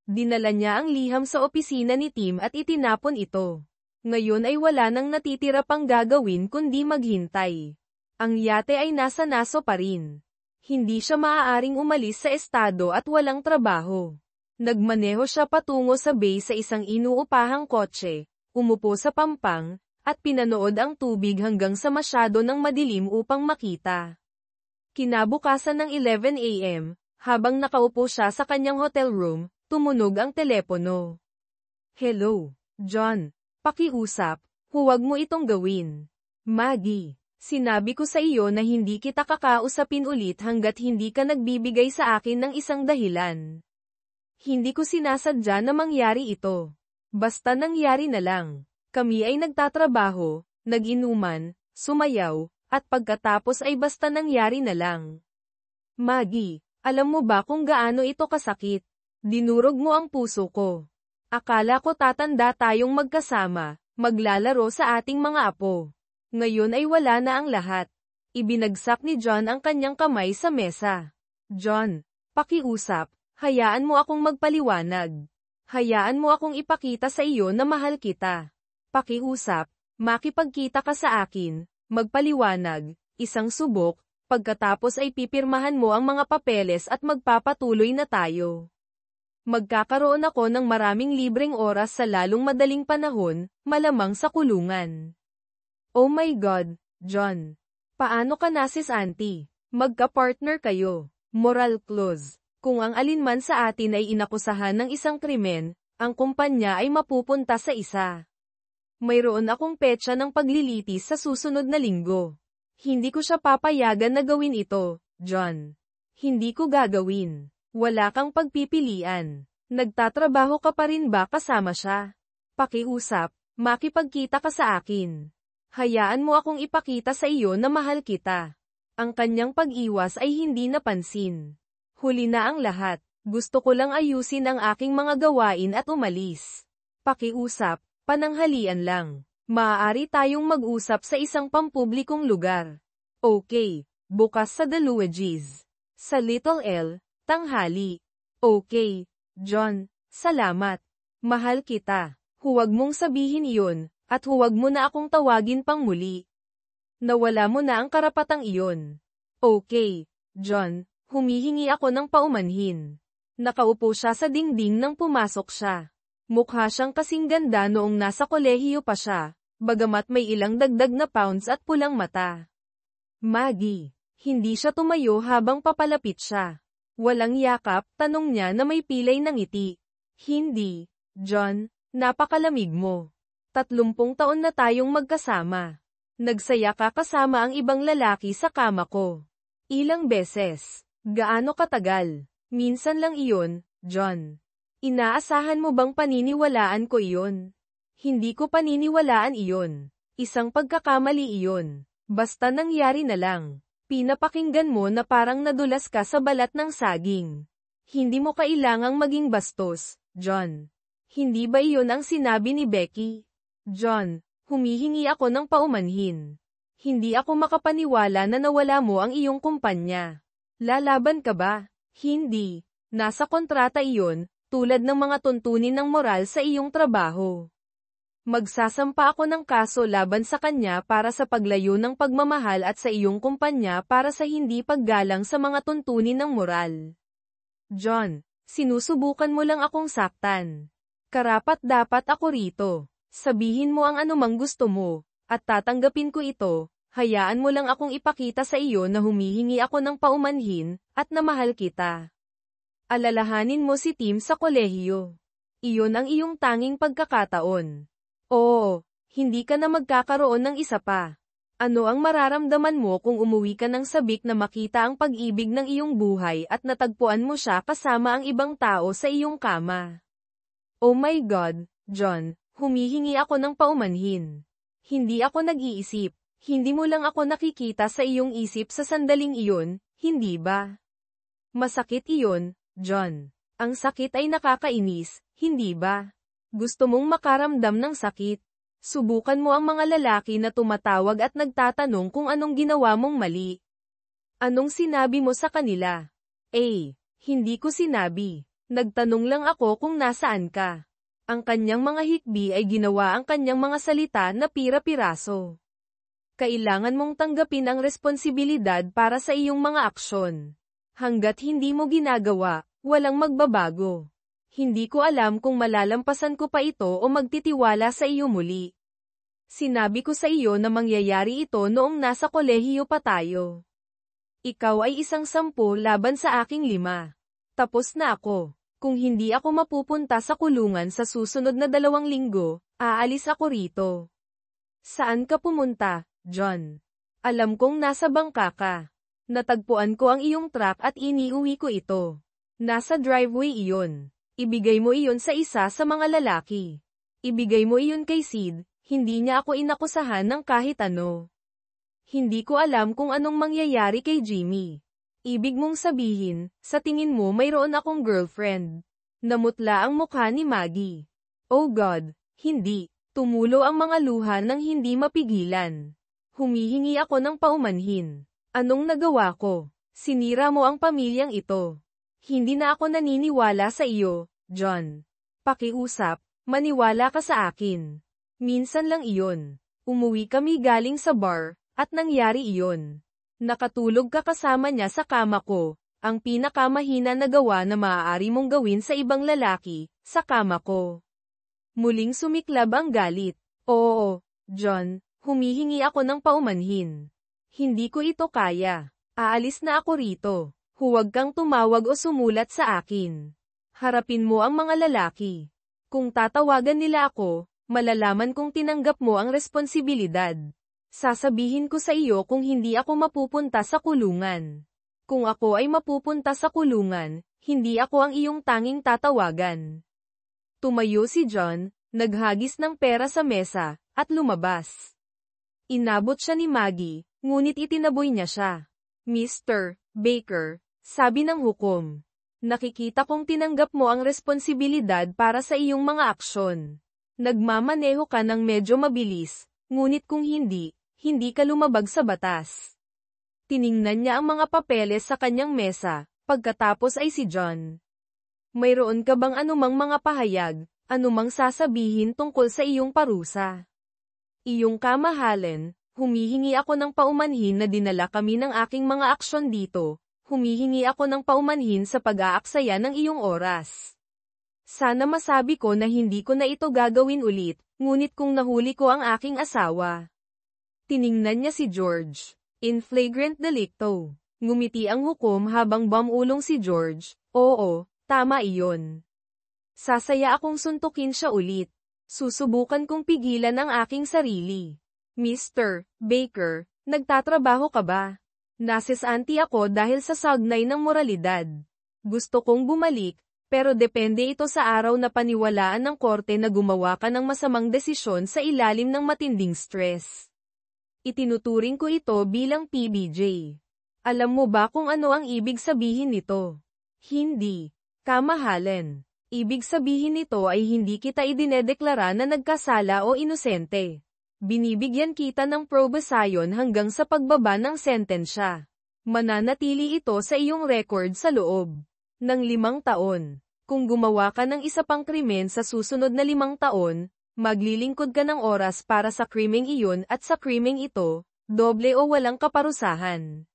Speaker 1: Dinala niya ang liham sa opisina ni Tim at itinapon ito. Ngayon ay wala nang natitira pang gagawin kundi maghintay. Ang yate ay nasa naso pa rin. Hindi siya maaaring umalis sa estado at walang trabaho. Nagmaneho siya patungo sa bay sa isang inuupahang kotse, umupo sa pampang, at pinanood ang tubig hanggang sa masyado ng madilim upang makita. Kinabukasan ng 11 a.m., habang nakaupo siya sa kanyang hotel room, tumunog ang telepono. Hello, John. Pakiusap, huwag mo itong gawin. Maggie. Sinabi ko sa iyo na hindi kita kakausapin ulit hanggat hindi ka nagbibigay sa akin ng isang dahilan. Hindi ko sinasadya na mangyari ito. Basta nangyari na lang. Kami ay nagtatrabaho, nag-inuman, sumayaw, at pagkatapos ay basta nangyari na lang. Maggie, alam mo ba kung gaano ito kasakit? Dinurog mo ang puso ko. Akala ko tatanda tayong magkasama, maglalaro sa ating mga apo. Ngayon ay wala na ang lahat. Ibinagsak ni John ang kanyang kamay sa mesa. John, pakiusap, hayaan mo akong magpaliwanag. Hayaan mo akong ipakita sa iyo na mahal kita. Pakiusap, makipagkita ka sa akin, magpaliwanag, isang subok, pagkatapos ay pipirmahan mo ang mga papeles at magpapatuloy na tayo. Magkakaroon ako ng maraming libreng oras sa lalong madaling panahon, malamang sa kulungan. Oh my God, John. Paano ka na sis auntie? Magka-partner kayo. Moral clause. Kung ang alinman sa atin ay inakusahan ng isang krimen, ang kumpanya ay mapupunta sa isa. Mayroon akong petsa ng paglilitis sa susunod na linggo. Hindi ko siya papayagan na gawin ito, John. Hindi ko gagawin. Wala kang pagpipilian. Nagtatrabaho ka pa rin ba kasama siya? Pakiusap, makipagkita ka sa akin. Hayaan mo akong ipakita sa iyo na mahal kita. Ang kanyang pag-iwas ay hindi napansin. Huli na ang lahat. Gusto ko lang ayusin ang aking mga gawain at umalis. Pakiusap, pananghalian lang. Maaari tayong mag-usap sa isang pampublikong lugar. Okay, bukas sa The Luigi's. Sa Little L, tanghali. Okay, John, salamat. Mahal kita. Huwag mong sabihin iyon. At huwag mo na akong tawagin pang muli. Nawala mo na ang karapatang iyon. Okay, John, humihingi ako ng paumanhin. Nakaupo siya sa dingding nang pumasok siya. Mukha siyang kasing ganda noong nasa kolehiyo pa siya, bagamat may ilang dagdag na pounds at pulang mata. Maggie, hindi siya tumayo habang papalapit siya. Walang yakap, tanong niya na may pilay ng ngiti. Hindi, John, napakalamig mo. 30 taon na tayong magkasama. Nagsaya ka kasama ang ibang lalaki sa kama ko. Ilang beses. Gaano katagal? Minsan lang iyon, John. Inaasahan mo bang paniniwalaan ko iyon? Hindi ko paniniwalaan iyon. Isang pagkakamali iyon. Basta nangyari na lang. Pinapakinggan mo na parang nadulas ka sa balat ng saging. Hindi mo kailangang maging bastos, John. Hindi ba iyon ang sinabi ni Becky? John, humihingi ako ng paumanhin. Hindi ako makapaniwala na nawala mo ang iyong kumpanya. Lalaban ka ba? Hindi. Nasa kontrata iyon, tulad ng mga tuntunin ng moral sa iyong trabaho. Magsasampa ako ng kaso laban sa kanya para sa paglayo ng pagmamahal at sa iyong kumpanya para sa hindi paggalang sa mga tuntunin ng moral. John, sinusubukan mo lang akong saktan. Karapat-dapat ako rito. Sabihin mo ang anumang gusto mo, at tatanggapin ko ito. Hayaan mo lang akong ipakita sa iyo na humihingi ako ng paumanhin, at na mahal kita. Alalahanin mo si Tim sa kolehiyo. Iyon ang iyong tanging pagkakataon. Oo, hindi ka na magkakaroon ng isa pa. Ano ang mararamdaman mo kung umuwi ka ng sabik na makita ang pag-ibig ng iyong buhay at natagpuan mo siya kasama ang ibang tao sa iyong kama? Oh my God, John, humihingi ako ng paumanhin. Hindi ako nag-iisip, hindi mo lang ako nakikita sa iyong isip sa sandaling iyon, hindi ba? Masakit iyon, John. Ang sakit ay nakakainis, hindi ba? Gusto mong makaramdam ng sakit? Subukan mo ang mga lalaki na tumatawag at nagtatanong kung anong ginawa mong mali. Anong sinabi mo sa kanila? Hindi ko sinabi. Nagtanong lang ako kung nasaan ka. Ang kanyang mga hikbi ay ginawa ang kanyang mga salita na pira-piraso. Kailangan mong tanggapin ang responsibilidad para sa iyong mga aksyon. Hanggat hindi mo ginagawa, walang magbabago. Hindi ko alam kung malalampasan ko pa ito o magtitiwala sa iyo muli. Sinabi ko sa iyo na mangyayari ito noong nasa kolehiyo pa tayo. Ikaw ay 10 laban sa aking 5. Tapos na ako. Kung hindi ako mapupunta sa kulungan sa susunod na 2 linggo, aalis ako rito. Saan ka pumunta, John? Alam kong nasa bangka ka. Natagpuan ko ang iyong truck at iniuwi ko ito. Nasa driveway iyon. Ibigay mo iyon sa isa sa mga lalaki. Ibigay mo iyon kay Sid, hindi niya ako inakusahan ng kahit ano. Hindi ko alam kung anong mangyayari kay Jimmy. Ibig mong sabihin, sa tingin mo mayroon akong girlfriend. Namutla ang mukha ni Maggie. Oh God, hindi. Tumulo ang mga luha ng hindi mapigilan. Humihingi ako ng paumanhin. Anong nagawa ko? Sinira mo ang pamilyang ito. Hindi na ako naniniwala sa iyo, John. Pakiusap, maniwala ka sa akin. Minsan lang iyon. Umuwi kami galing sa bar, at nangyari iyon. Nakatulog ka kasama niya sa kama ko, ang pinakamahina na gawa na maaari mong gawin sa ibang lalaki, sa kama ko. Muling sumiklab ang galit. Oo, John, humihingi ako ng paumanhin. Hindi ko ito kaya. Aalis na ako rito. Huwag kang tumawag o sumulat sa akin. Harapin mo ang mga lalaki. Kung tatawagan nila ako, malalaman kong tinanggap mo ang responsibilidad. Sasabihin ko sa iyo kung hindi ako mapupunta sa kulungan. Kung ako ay mapupunta sa kulungan, hindi ako ang iyong tanging tatawagan. Tumayo si John, naghagis ng pera sa mesa, at lumabas. Inabot siya ni Maggie, ngunit itinaboy niya siya. Mr. Baker, sabi ng hukom. Nakikita kong tinanggap mo ang responsibilidad para sa iyong mga aksyon. Nagmamaneho ka ng medyo mabilis, ngunit kung hindi, hindi ka lumabag sa batas. Tiningnan niya ang mga papeles sa kanyang mesa, pagkatapos ay si John. Mayroon ka bang anumang mga pahayag, anumang sasabihin tungkol sa iyong parusa? Iyong kamahalan, humihingi ako ng paumanhin na dinala kami ng aking mga aksyon dito. Humihingi ako ng paumanhin sa pag-aaksaya ng iyong oras. Sana masabi ko na hindi ko na ito gagawin ulit, ngunit kung nahuli ko ang aking asawa. Tiningnan niya si George. In flagrant delicto. Ngumiti ang hukom habang bumulong si George. Oo, tama iyon. Sasaya akong suntukin siya ulit. Susubukan kong pigilan ang aking sarili. Mr. Baker, nagtatrabaho ka ba? Nasesanti ako dahil sa sagnay ng moralidad. Gusto kong bumalik, pero depende ito sa araw na paniwalaan ng korte na gumawa ka ng masamang desisyon sa ilalim ng matinding stress. Itinuturing ko ito bilang PBJ. Alam mo ba kung ano ang ibig sabihin nito? Hindi. Kamahalan. Ibig sabihin nito ay hindi kita idinedeklara na nagkasala o inosente. Binibigyan kita ng probasyon hanggang sa pagbaba ng sentensya. Mananatili ito sa iyong record sa loob ng 5 taon. Kung gumawa ka ng isa pang krimen sa susunod na 5 taon, Maglilingkod ka ng oras para sa krimeng iyon at sa krimeng ito, doble o walang kaparusahan.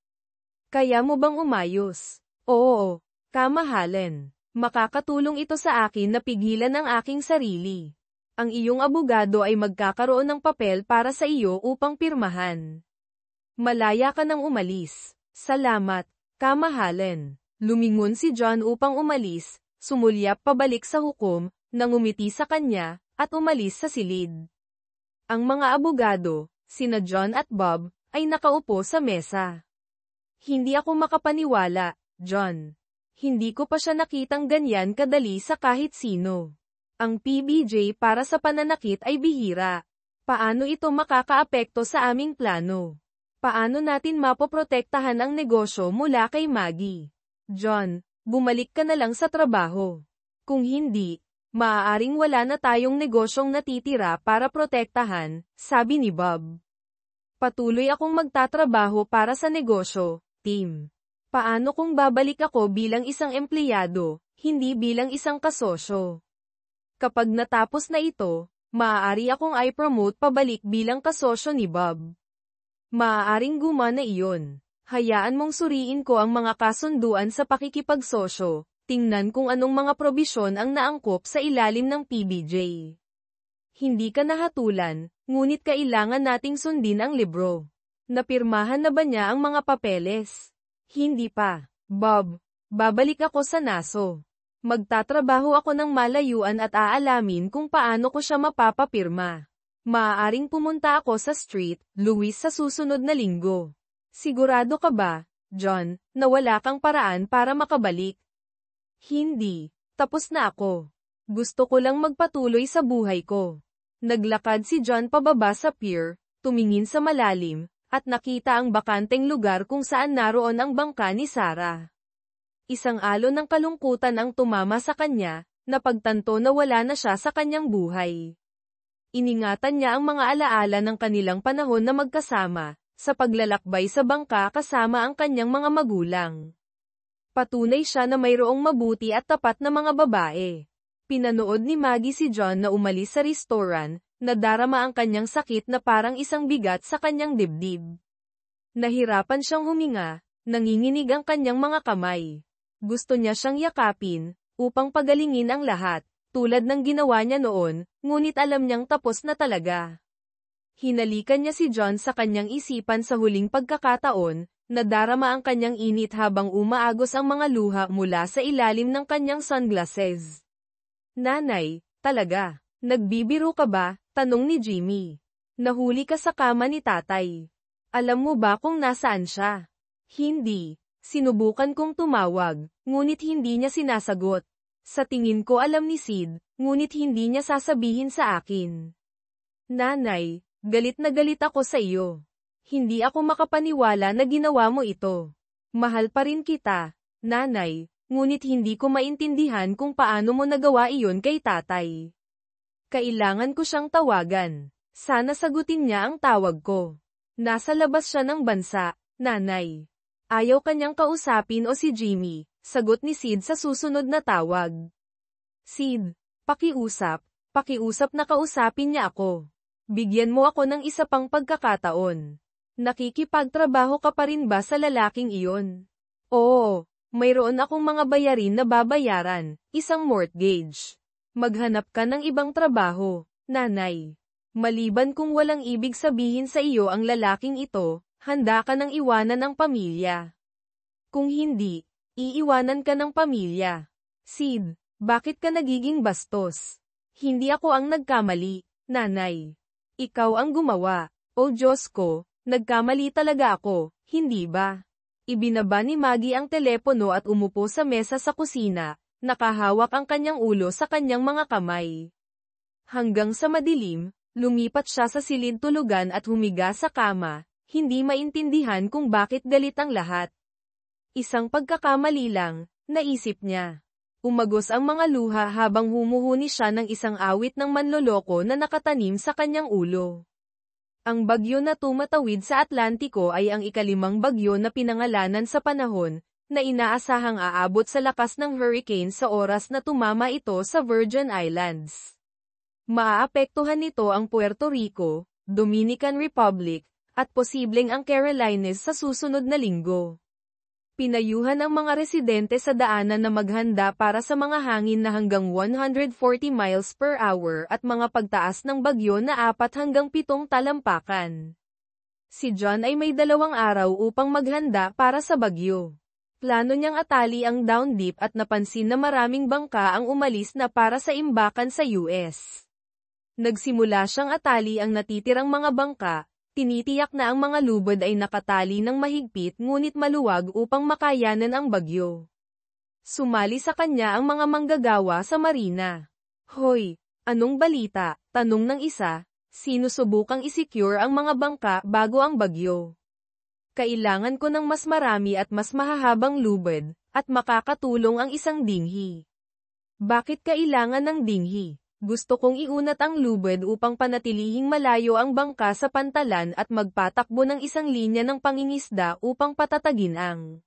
Speaker 1: Kaya mo bang umayos? Oo, kamahalin. Makakatulong ito sa akin na pigilan ang aking sarili. Ang iyong abogado ay magkakaroon ng papel para sa iyo upang pirmahan. Malaya ka nang umalis. Salamat, kamahalin. Lumingon si John upang umalis, sumulyap pabalik sa hukom, nangumiti sa kanya, at umalis sa silid. Ang mga abogado, sina John at Bob, ay nakaupo sa mesa. Hindi ako makapaniwala, John. Hindi ko pa siya nakitang ganyan kadali sa kahit sino. Ang PBJ para sa pananakit ay bihira. Paano ito makakaapekto sa aming plano? Paano natin mapoprotektahan ang negosyo mula kay Maggie? John, bumalik ka na lang sa trabaho. Kung hindi, maaaring wala na tayong negosyong natitira para protektahan, sabi ni Bob. Patuloy akong magtatrabaho para sa negosyo, Tim. Paano kung babalik ako bilang isang empleyado, hindi bilang isang kasosyo? Kapag natapos na ito, maaari akong i-promote pabalik bilang kasosyo ni Bob. Maaaring gumana iyon. Hayaan mong suriin ko ang mga kasunduan sa pakikipagsosyo, tingnan kung anong mga probisyon ang naangkop sa ilalim ng PBJ. Hindi ka nahatulan, ngunit kailangan nating sundin ang libro. Napirmahan na ba niya ang mga papeles? Hindi pa. Bob, babalik ako sa NASO. Magtatrabaho ako ng malayuan at aalamin kung paano ko siya mapapapirma. Maaaring pumunta ako sa Street, Louis sa susunod na linggo. Sigurado ka ba, John, na wala kang paraan para makabalik? Hindi. Tapos na ako. Gusto ko lang magpatuloy sa buhay ko. Naglakad si John pababa sa pier, tumingin sa malalim, at nakita ang bakanteng lugar kung saan naroon ang bangka ni Sarah. Isang alon ng kalungkutan ang tumama sa kanya, napagtanto na wala na siya sa kanyang buhay. Iningatan niya ang mga alaala ng kanilang panahon na magkasama, sa paglalakbay sa bangka kasama ang kanyang mga magulang. Patunay siya na mayroong mabuti at tapat na mga babae. Pinanood ni Maggie si John na umalis sa restaurant, nadarama ang kanyang sakit na parang isang bigat sa kanyang dibdib. Nahirapan siyang huminga, nanginginig ang kanyang mga kamay. Gusto niya siyang yakapin, upang pagalingin ang lahat, tulad ng ginawa niya noon, ngunit alam niyang tapos na talaga. Hinalikan niya si John sa kanyang isipan sa huling pagkakataon, nadarama ang kanyang init habang umaagos ang mga luha mula sa ilalim ng kanyang sunglasses. Nanay, talaga, nagbibiro ka ba? Tanong ni Jimmy. Nahuli ka sa kama ni tatay. Alam mo ba kung nasaan siya? Hindi. Sinubukan kong tumawag, ngunit hindi niya sinasagot. Sa tingin ko alam ni Sid, ngunit hindi niya sasabihin sa akin. Nanay, galit na galit ako sa iyo. Hindi ako makapaniwala na ginawa mo ito. Mahal pa rin kita, nanay, ngunit hindi ko maintindihan kung paano mo nagawa iyon kay tatay. Kailangan ko siyang tawagan. Sana sagutin niya ang tawag ko. Nasa labas siya ng bansa, nanay. Ayaw kanyang kausapin o si Jimmy, sagot ni Sid sa susunod na tawag. Sid, pakiusap na kausapin niya ako. Bigyan mo ako ng isa pang pagkakataon. Nakikipagtrabaho ka pa rin ba sa lalaking iyon? Oo, mayroon akong mga bayarin na babayaran, isang mortgage. Maghanap ka ng ibang trabaho, nanay. Maliban kung walang ibig sabihin sa iyo ang lalaking ito, handa ka nang iwanan ang pamilya. Kung hindi, iiwanan ka ng pamilya. Sid, bakit ka nagiging bastos? Hindi ako ang nagkamali, nanay. Ikaw ang gumawa. O Diyos ko, nagkamali talaga ako, hindi ba? Ibinaba ni Maggie ang telepono at umupo sa mesa sa kusina. Nakahawak ang kanyang ulo sa kanyang mga kamay. Hanggang sa madilim, lumipat siya sa silid tulugan at humiga sa kama, hindi maintindihan kung bakit galit ang lahat. Isang pagkakamali lang, naisip niya. Umagos ang mga luha habang humuhuni siya ng isang awit ng manloloko na nakatanim sa kanyang ulo. Ang bagyo na tumatawid sa Atlantiko ay ang ikalimang bagyo na pinangalanan sa panahon, na inaasahang aabot sa lakas ng hurricane sa oras na tumama ito sa Virgin Islands. Maaapektuhan nito ang Puerto Rico, Dominican Republic, at posibleng ang Carolinas sa susunod na linggo. Pinayuhan ang mga residente sa daanan na maghanda para sa mga hangin na hanggang 140 miles per hour at mga pagtaas ng bagyo na 4 hanggang 7 talampakan. Si John ay may 2 araw upang maghanda para sa bagyo. Plano niyang atali ang down dip at napansin na maraming bangka ang umalis na para sa imbakan sa US. Nagsimula siyang atali ang natitirang mga bangka. Tinitiyak na ang mga lubid ay nakatali ng mahigpit ngunit maluwag upang makayanan ang bagyo. Sumali sa kanya ang mga manggagawa sa marina. Hoy, anong balita? Tanong ng isa, sinusubukang isecure ang mga bangka bago ang bagyo. Kailangan ko ng mas marami at mas mahahabang lubid, at makakatulong ang isang dinghi. Bakit kailangan ng dinghi? Gusto kong iunat ang lubid upang panatilihing malayo ang bangka sa pantalan at magpatakbo ng isang linya ng pangingisda upang patatagin ang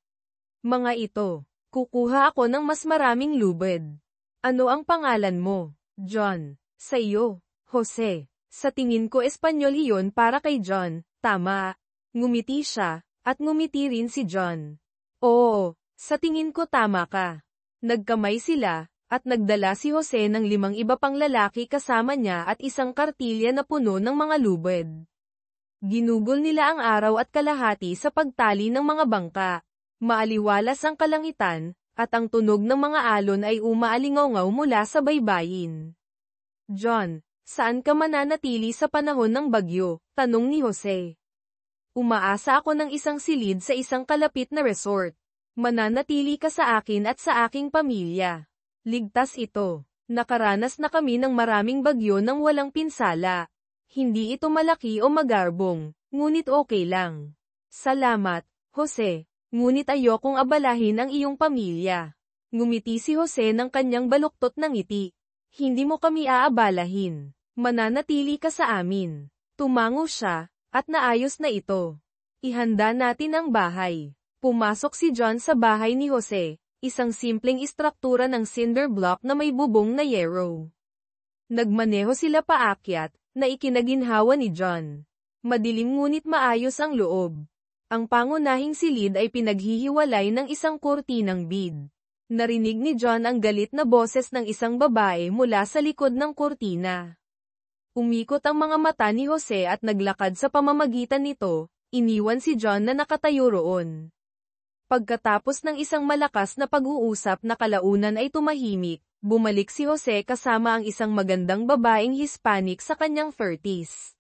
Speaker 1: mga ito. Kukuha ako ng mas maraming lubid. Ano ang pangalan mo? John. Sa iyo, Jose. Sa tingin ko Espanyol iyon para kay John, tama. Ngumiti siya, at ngumiti rin si John. Oo, sa tingin ko tama ka. Nagkamay sila, at nagdala si Jose ng 5 iba pang lalaki kasama niya at isang kartilya na puno ng mga lubid. Ginugol nila ang araw at kalahati sa pagtali ng mga bangka. Maaliwalas ang kalangitan, at ang tunog ng mga alon ay umaalingaw mula sa baybayin. John, saan ka mananatili sa panahon ng bagyo? Tanong ni Jose. Umaasa ako ng isang silid sa isang kalapit na resort. Mananatili ka sa akin at sa aking pamilya. Ligtas ito. Nakaranas na kami ng maraming bagyo nang walang pinsala. Hindi ito malaki o magarbong, ngunit okay lang. Salamat, Jose. Ngunit ayokong abalahin ang iyong pamilya. Ngumiti si Jose ng kanyang baluktot na ngiti. Hindi mo kami aabalahin. Mananatili ka sa amin. Tumango siya, at naayos na ito. Ihanda natin ang bahay. Pumasok si John sa bahay ni Jose. Isang simpleng istruktura ng cinder block na may bubong na yero. Nagmaneho sila paakyat, na ikinaginhawa ni John. Madilim ngunit maayos ang loob. Ang pangunahing silid ay pinaghihiwalay ng isang kurtinang bead. Narinig ni John ang galit na boses ng isang babae mula sa likod ng kurtina. Umikot ang mga mata ni Jose at naglakad sa pamamagitan nito, iniwan si John na nakatayo roon. Pagkatapos ng isang malakas na pag-uusap na kalaunan ay tumahimik, bumalik si Jose kasama ang isang magandang babaeng Hispanic sa kanyang 30s.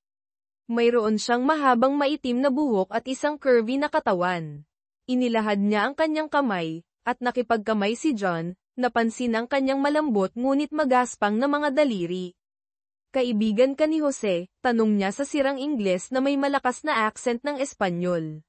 Speaker 1: Mayroon siyang mahabang maitim na buhok at isang curvy na katawan. Inilahad niya ang kanyang kamay, at nakipagkamay si John, napansin ang kanyang malambot ngunit magaspang na mga daliri. Kaibigan ka ni Jose? Tanong niya sa sirang Ingles na may malakas na accent ng Espanyol.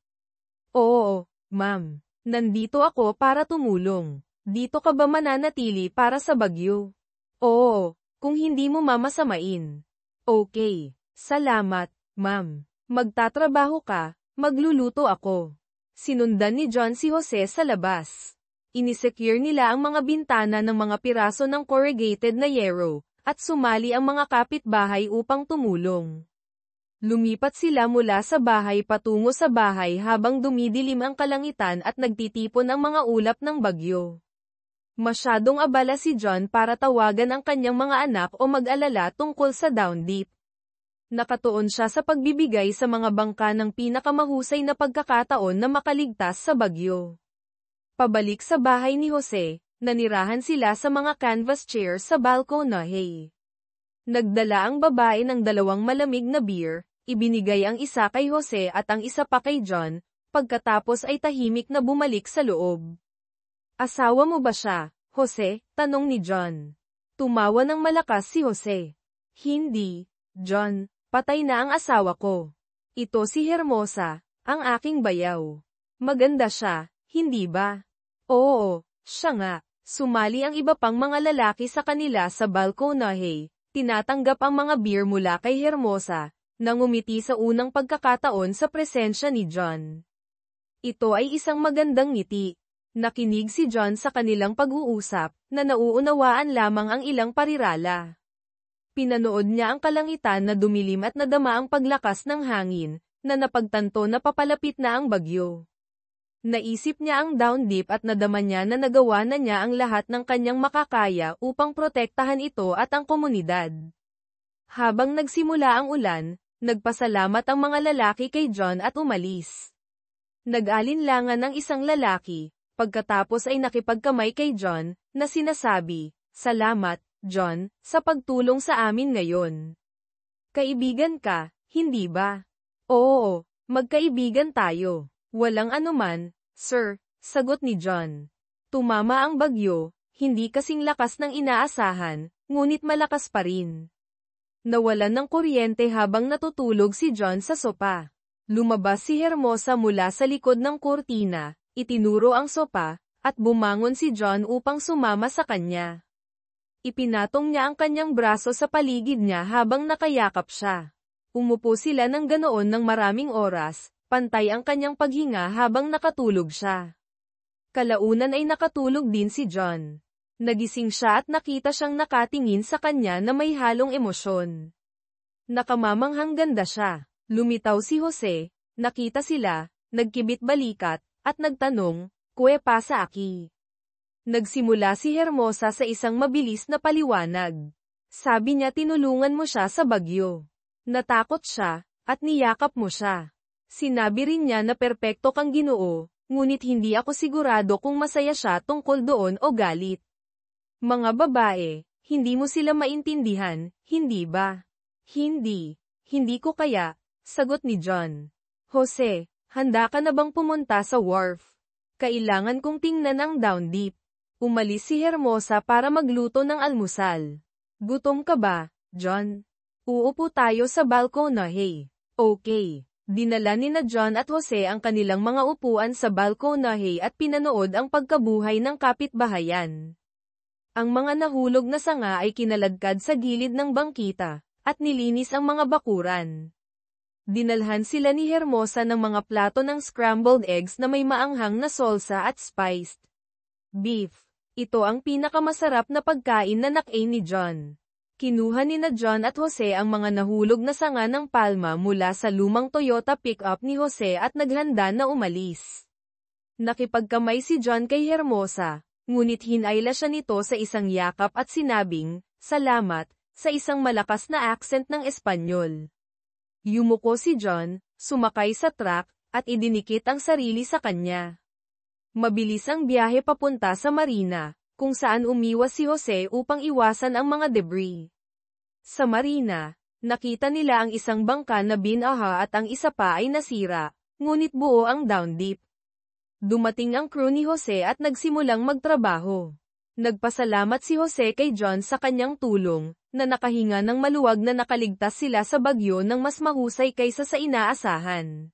Speaker 1: Oo, ma'am. Nandito ako para tumulong. Dito ka ba mananatili para sa bagyo? Oo, kung hindi mo mamasamain. Okay. Salamat, ma'am. Magtatrabaho ka, magluluto ako. Sinundan ni John si Jose sa labas. Inisecure nila ang mga bintana ng mga piraso ng corrugated na yero, at sumali ang mga kapitbahay upang tumulong. Lumipat sila mula sa bahay patungo sa bahay habang dumidilim ang kalangitan at nagtitipon ang mga ulap ng bagyo. Masyadong abala si John para tawagan ang kanyang mga anak o mag-alala tungkol sa down dip. Nakatuon siya sa pagbibigay sa mga bangka ng pinakamahusay na pagkakataon na makaligtas sa bagyo. Pabalik sa bahay ni Jose, nanirahan sila sa mga canvas chairs sa balkonahe. Nagdala ang babae ng 2 malamig na beer. Ibinigay ang isa kay Jose at ang isa pa kay John, pagkatapos ay tahimik na bumalik sa loob. Asawa mo ba siya, Jose? Tanong ni John. Tumawa ng malakas si Jose. Hindi, John, patay na ang asawa ko. Ito si Hermosa, ang aking bayaw. Maganda siya, hindi ba? Oo, siya nga. Sumali ang iba pang mga lalaki sa kanila sa balkonahe. Tinatanggap ang mga beer mula kay Hermosa. Nangumiti sa unang pagkakataon sa presensya ni John. Ito ay isang magandang ngiti. Nakinig si John sa kanilang pag-uusap, na nauunawaan lamang ang ilang parirala. Pinanood niya ang kalangitan na dumilim at nadama ang paglakas ng hangin, na napagtanto na papalapit na ang bagyo. Naisip niya ang down deep at nadama niya na nagawa na niya ang lahat ng kanyang makakaya upang protektahan ito at ang komunidad. Habang nagsimula ang ulan, nagpasalamat ang mga lalaki kay John at umalis. Nag-alinlangan ang isang lalaki, pagkatapos ay nakipagkamay kay John, na sinasabi, "Salamat, John, sa pagtulong sa amin ngayon. Kaibigan ka, hindi ba?" "Oo, magkaibigan tayo." "Walang anuman, sir," sagot ni John. Tumama ang bagyo, hindi kasing lakas ng inaasahan, ngunit malakas pa rin. Nawalan ng kuryente habang natutulog si John sa sopa. Lumabas si Hermosa mula sa likod ng kurtina, itinuro ang sopa, at bumangon si John upang sumama sa kanya. Ipinatong niya ang kanyang braso sa paligid niya habang nakayakap siya. Umupo sila ng ganoon ng maraming oras, pantay ang kanyang paghinga habang nakatulog siya. Kalaunan ay nakatulog din si John. Nagising siya at nakita siyang nakatingin sa kanya na may halong emosyon. Nakamamanghang ganda siya. Lumitaw si Jose, nakita sila, nagkibit balikat, at nagtanong, "Kue pasa aki?" Nagsimula si Hermosa sa isang mabilis na paliwanag. Sabi niya tinulungan mo siya sa bagyo. Natakot siya, at niyakap mo siya. Sinabi rin niya na perpekto kang Ginoo, ngunit hindi ako sigurado kung masaya siya tungkol doon o galit. Mga babae, hindi mo sila maintindihan, hindi ba? Hindi ko kaya, sagot ni John. Jose, handa ka na bang pumunta sa wharf? Kailangan kong tingnan ang down deep. Umalis si Hermosa para magluto ng almusal. Gutom ka ba, John? Uupo tayo sa balkonahe. Okay. Dinala ni na John at Jose ang kanilang mga upuan sa balkonahe at pinanood ang pagkabuhay ng kapitbahayan. Ang mga nahulog na sanga ay kinaladkad sa gilid ng bangkita, at nilinis ang mga bakuran. Dinalhan sila ni Hermosa ng mga plato ng scrambled eggs na may maanghang na salsa at spiced beef. Ito ang pinakamasarap na pagkain na nakain ni John. Kinuha ni na John at Jose ang mga nahulog na sanga ng palma mula sa lumang Toyota pickup ni Jose at naghanda na umalis. Nakipagkamay si John kay Hermosa, ngunit hinayla siya nito sa isang yakap at sinabing, "Salamat," sa isang malakas na accent ng Espanyol. Yumuko si John, sumakay sa truck, at idinikit ang sarili sa kanya. Mabilis ang biyahe papunta sa marina, kung saan umiwas si Jose upang iwasan ang mga debris. Sa marina, nakita nila ang isang bangka na binaha at ang isa pa ay nasira, ngunit buo ang down deep. Dumating ang crew ni Jose at nagsimulang magtrabaho. Nagpasalamat si Jose kay John sa kanyang tulong, na nakahinga ng maluwag na nakaligtas sila sa bagyo ng mas mahusay kaysa sa inaasahan.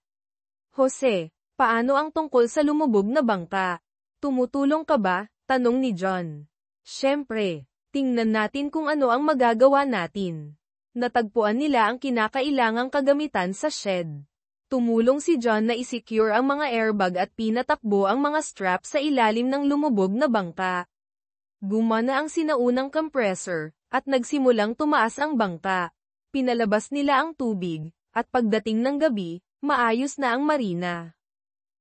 Speaker 1: Jose, paano ang tungkol sa lumubog na bangka? Tumutulong ka ba? Tanong ni John. Siyempre, tingnan natin kung ano ang magagawa natin. Natagpuan nila ang kinakailangang kagamitan sa shed. Tumulong si John na isecure ang mga airbag at pinatakbo ang mga strap sa ilalim ng lumubog na bangka. Gumana ang sinaunang compressor, at nagsimulang tumaas ang bangka. Pinalabas nila ang tubig, at pagdating ng gabi, maayos na ang marina.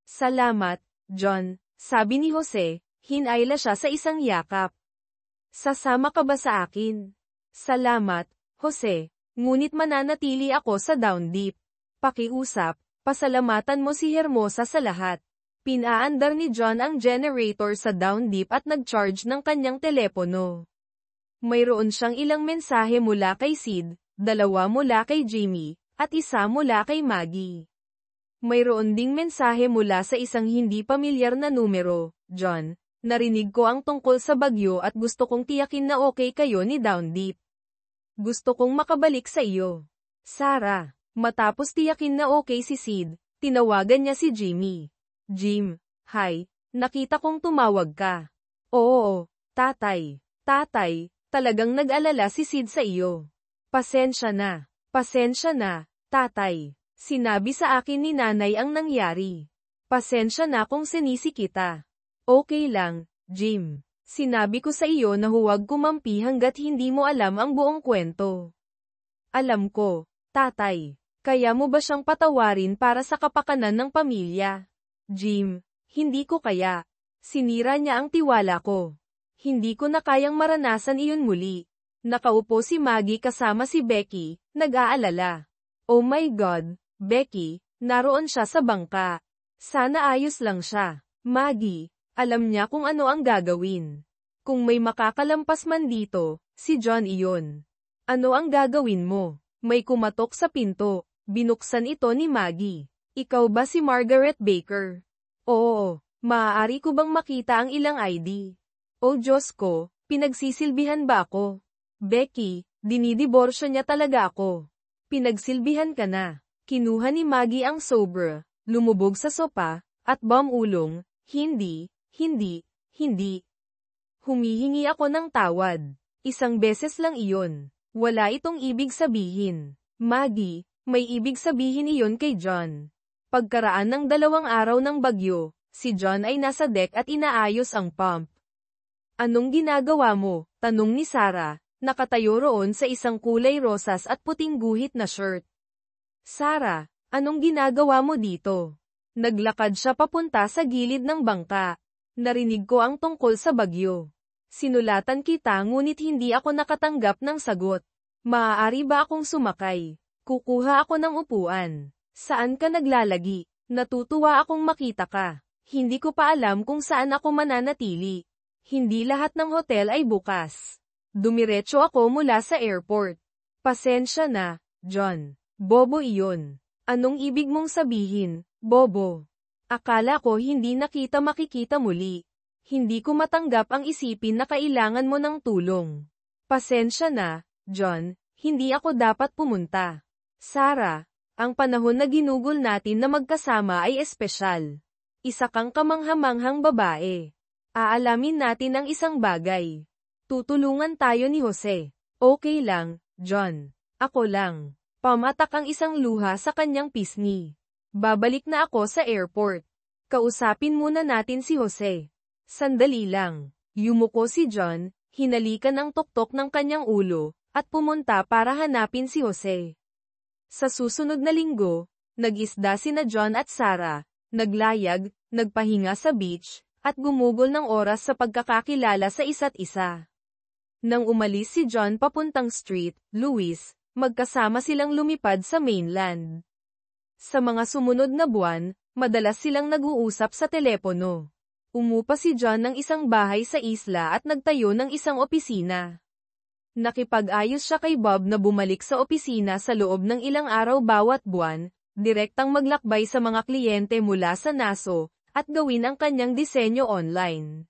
Speaker 1: Salamat, John, sabi ni Jose, hinayla siya sa isang yakap. Sasama ka ba sa akin? Salamat, Jose, ngunit mananatili ako sa down deep. Pakiusap, pasalamatan mo si Hermosa sa lahat. Pinaandar ni John ang generator sa down deep at nag-charge ng kanyang telepono. Mayroon siyang ilang mensahe mula kay Sid, 2 mula kay Jimmy, at 1 mula kay Maggie. Mayroon ding mensahe mula sa isang hindi pamilyar na numero. John, narinig ko ang tungkol sa bagyo at gusto kong tiyakin na okay kayo ni Down Deep. Gusto kong makabalik sa iyo. Sarah. Matapos tiyakin na okay si Sid, tinawagan niya si Jimmy. Jim, hi, nakita kong tumawag ka. Oo, tatay. Tatay, talagang nag-alala si Sid sa iyo. Pasensya na, tatay. Sinabi sa akin ni nanay ang nangyari. Pasensya na kung sinisi kita. Okay lang, Jim. Sinabi ko sa iyo na huwag kumampi hanggat hindi mo alam ang buong kwento. Alam ko, tatay. Kaya mo ba siyang patawarin para sa kapakanan ng pamilya? Jim, hindi ko kaya. Sinira niya ang tiwala ko. Hindi ko na kayang maranasan iyon muli. Nakaupo si Maggie kasama si Becky, nag-aalala. Oh my God, Becky, naroon siya sa bangka. Sana ayos lang siya. Maggie, alam niya kung ano ang gagawin. Kung may makakalampas man dito, si John iyon. Ano ang gagawin mo? May kumatok sa pinto. Binuksan ito ni Maggie. Ikaw ba si Margaret Baker? Oo. Maaari ko bang makita ang ilang ID? Oh Diyos ko, pinagsisilbihan ba ako? Becky, dinidiborsyo niya talaga ako. Pinagsilbihan ka na. Kinuha ni Maggie ang sobra, lumubog sa sopa, at bumulong, hindi. Humihingi ako ng tawad. Isang beses lang iyon. Wala itong ibig sabihin. Maggie, may ibig sabihin iyon kay John. Pagkaraan ng 2 araw ng bagyo, si John ay nasa deck at inaayos ang pump. Anong ginagawa mo? Tanong ni Sarah, nakatayo roon sa isang kulay rosas at puting guhit na shirt. Sarah, anong ginagawa mo dito? Naglakad siya papunta sa gilid ng bangka. Narinig ko ang tungkol sa bagyo. Sinulatan kita ngunit hindi ako nakatanggap ng sagot. Maaari ba akong sumakay? Kukuha ako ng upuan. Saan ka naglalagi? Natutuwa akong makita ka. Hindi ko pa alam kung saan ako mananatili. Hindi lahat ng hotel ay bukas. Dumiretso ako mula sa airport. Pasensya na, John. Bobo iyon. Anong ibig mong sabihin, Bobo? Akala ko hindi na kita makikita muli. Hindi ko matanggap ang isipin na kailangan mo ng tulong. Pasensya na, John, hindi ako dapat pumunta. Sarah, ang panahon na ginugol natin na magkasama ay espesyal. Isa kang kamanghamanghang babae. Aalamin natin ang isang bagay. Tutulungan tayo ni Jose. Okay lang, John. Ako lang. Pamatak ang isang luha sa kanyang pisngi. Babalik na ako sa airport. Kausapin muna natin si Jose. Sandali lang. Yumuko si John, hinalikan ang tuktok ng kanyang ulo, at pumunta para hanapin si Jose. Sa susunod na linggo, nag-isda sina John at Sarah, naglayag, nagpahinga sa beach, at gumugol ng oras sa pagkakakilala sa isa't isa. Nang umalis si John papuntang St. Louis, magkasama silang lumipad sa mainland. Sa mga sumunod na buwan, madalas silang nag-uusap sa telepono. Umupa si John ng isang bahay sa isla at nagtayo ng isang opisina. Nakipag-ayos siya kay Bob na bumalik sa opisina sa loob ng ilang araw bawat buwan, direktang maglakbay sa mga kliyente mula sa NASO, at gawin ang kanyang disenyo online.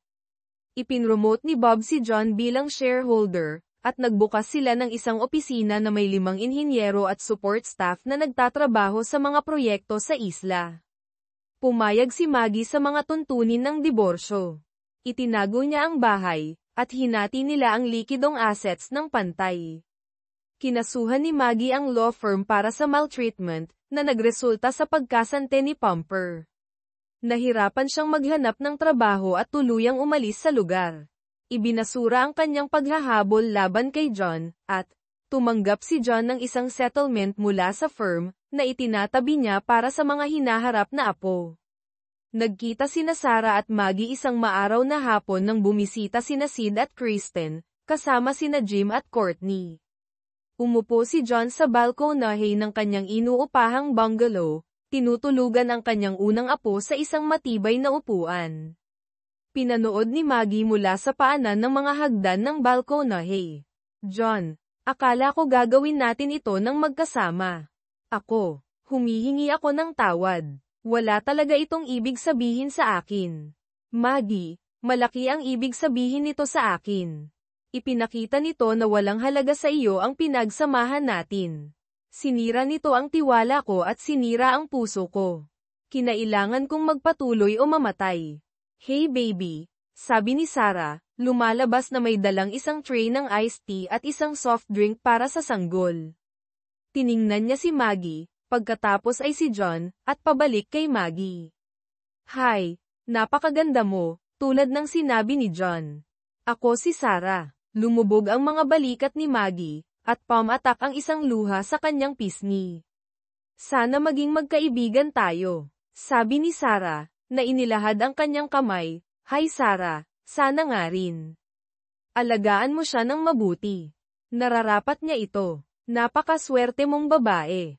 Speaker 1: Ipinromote ni Bob si John bilang shareholder, at nagbukas sila ng isang opisina na may 5 inhinyero at support staff na nagtatrabaho sa mga proyekto sa isla. Pumayag si Maggie sa mga tuntunin ng diborsyo. Itinago niya ang bahay, at hinati nila ang likidong assets ng pantay. Kinasuhan ni Maggie ang law firm para sa maltreatment, na nagresulta sa pagkasante ni Pumper. Nahirapan siyang maghanap ng trabaho at tuluyang umalis sa lugar. Ibinasura ang kanyang paghahabol laban kay John, at tumanggap si John ng isang settlement mula sa firm, na itinatabi niya para sa mga hinaharap na apo. Nagkita sina Sarah at Maggie isang maaraw na hapon nang bumisita sina Sid at Kristen, kasama sina Jim at Courtney. Umupo si John sa balkonahe ng kanyang inuupahang bungalow, tinutulugan ang kanyang unang apo sa isang matibay na upuan. Pinanood ni Maggie mula sa paanan ng mga hagdan ng balkonahe. John, akala ko gagawin natin ito ng magkasama. Ako, humihingi ako ng tawad. Wala talaga itong ibig sabihin sa akin. Maggie, malaki ang ibig sabihin nito sa akin. Ipinakita nito na walang halaga sa iyo ang pinagsamahan natin. Sinira nito ang tiwala ko at sinira ang puso ko. Kinailangan kong magpatuloy o mamatay. Hey baby, sabi ni Sarah, lumalabas na may dalang isang tray ng iced tea at isang soft drink para sa sanggol. Tiningnan niya si Maggie, pagkatapos ay si John, at pabalik kay Maggie. Hi, napakaganda mo, tulad ng sinabi ni John. Ako si Sarah. Lumubog ang mga balikat ni Maggie, at pumatak ang isang luha sa kanyang pisngi. Sana maging magkaibigan tayo, sabi ni Sarah, na inilahad ang kanyang kamay. Hi Sarah, sana nga rin. Alagaan mo siya ng mabuti. Nararapat niya ito. Napakaswerte mong babae.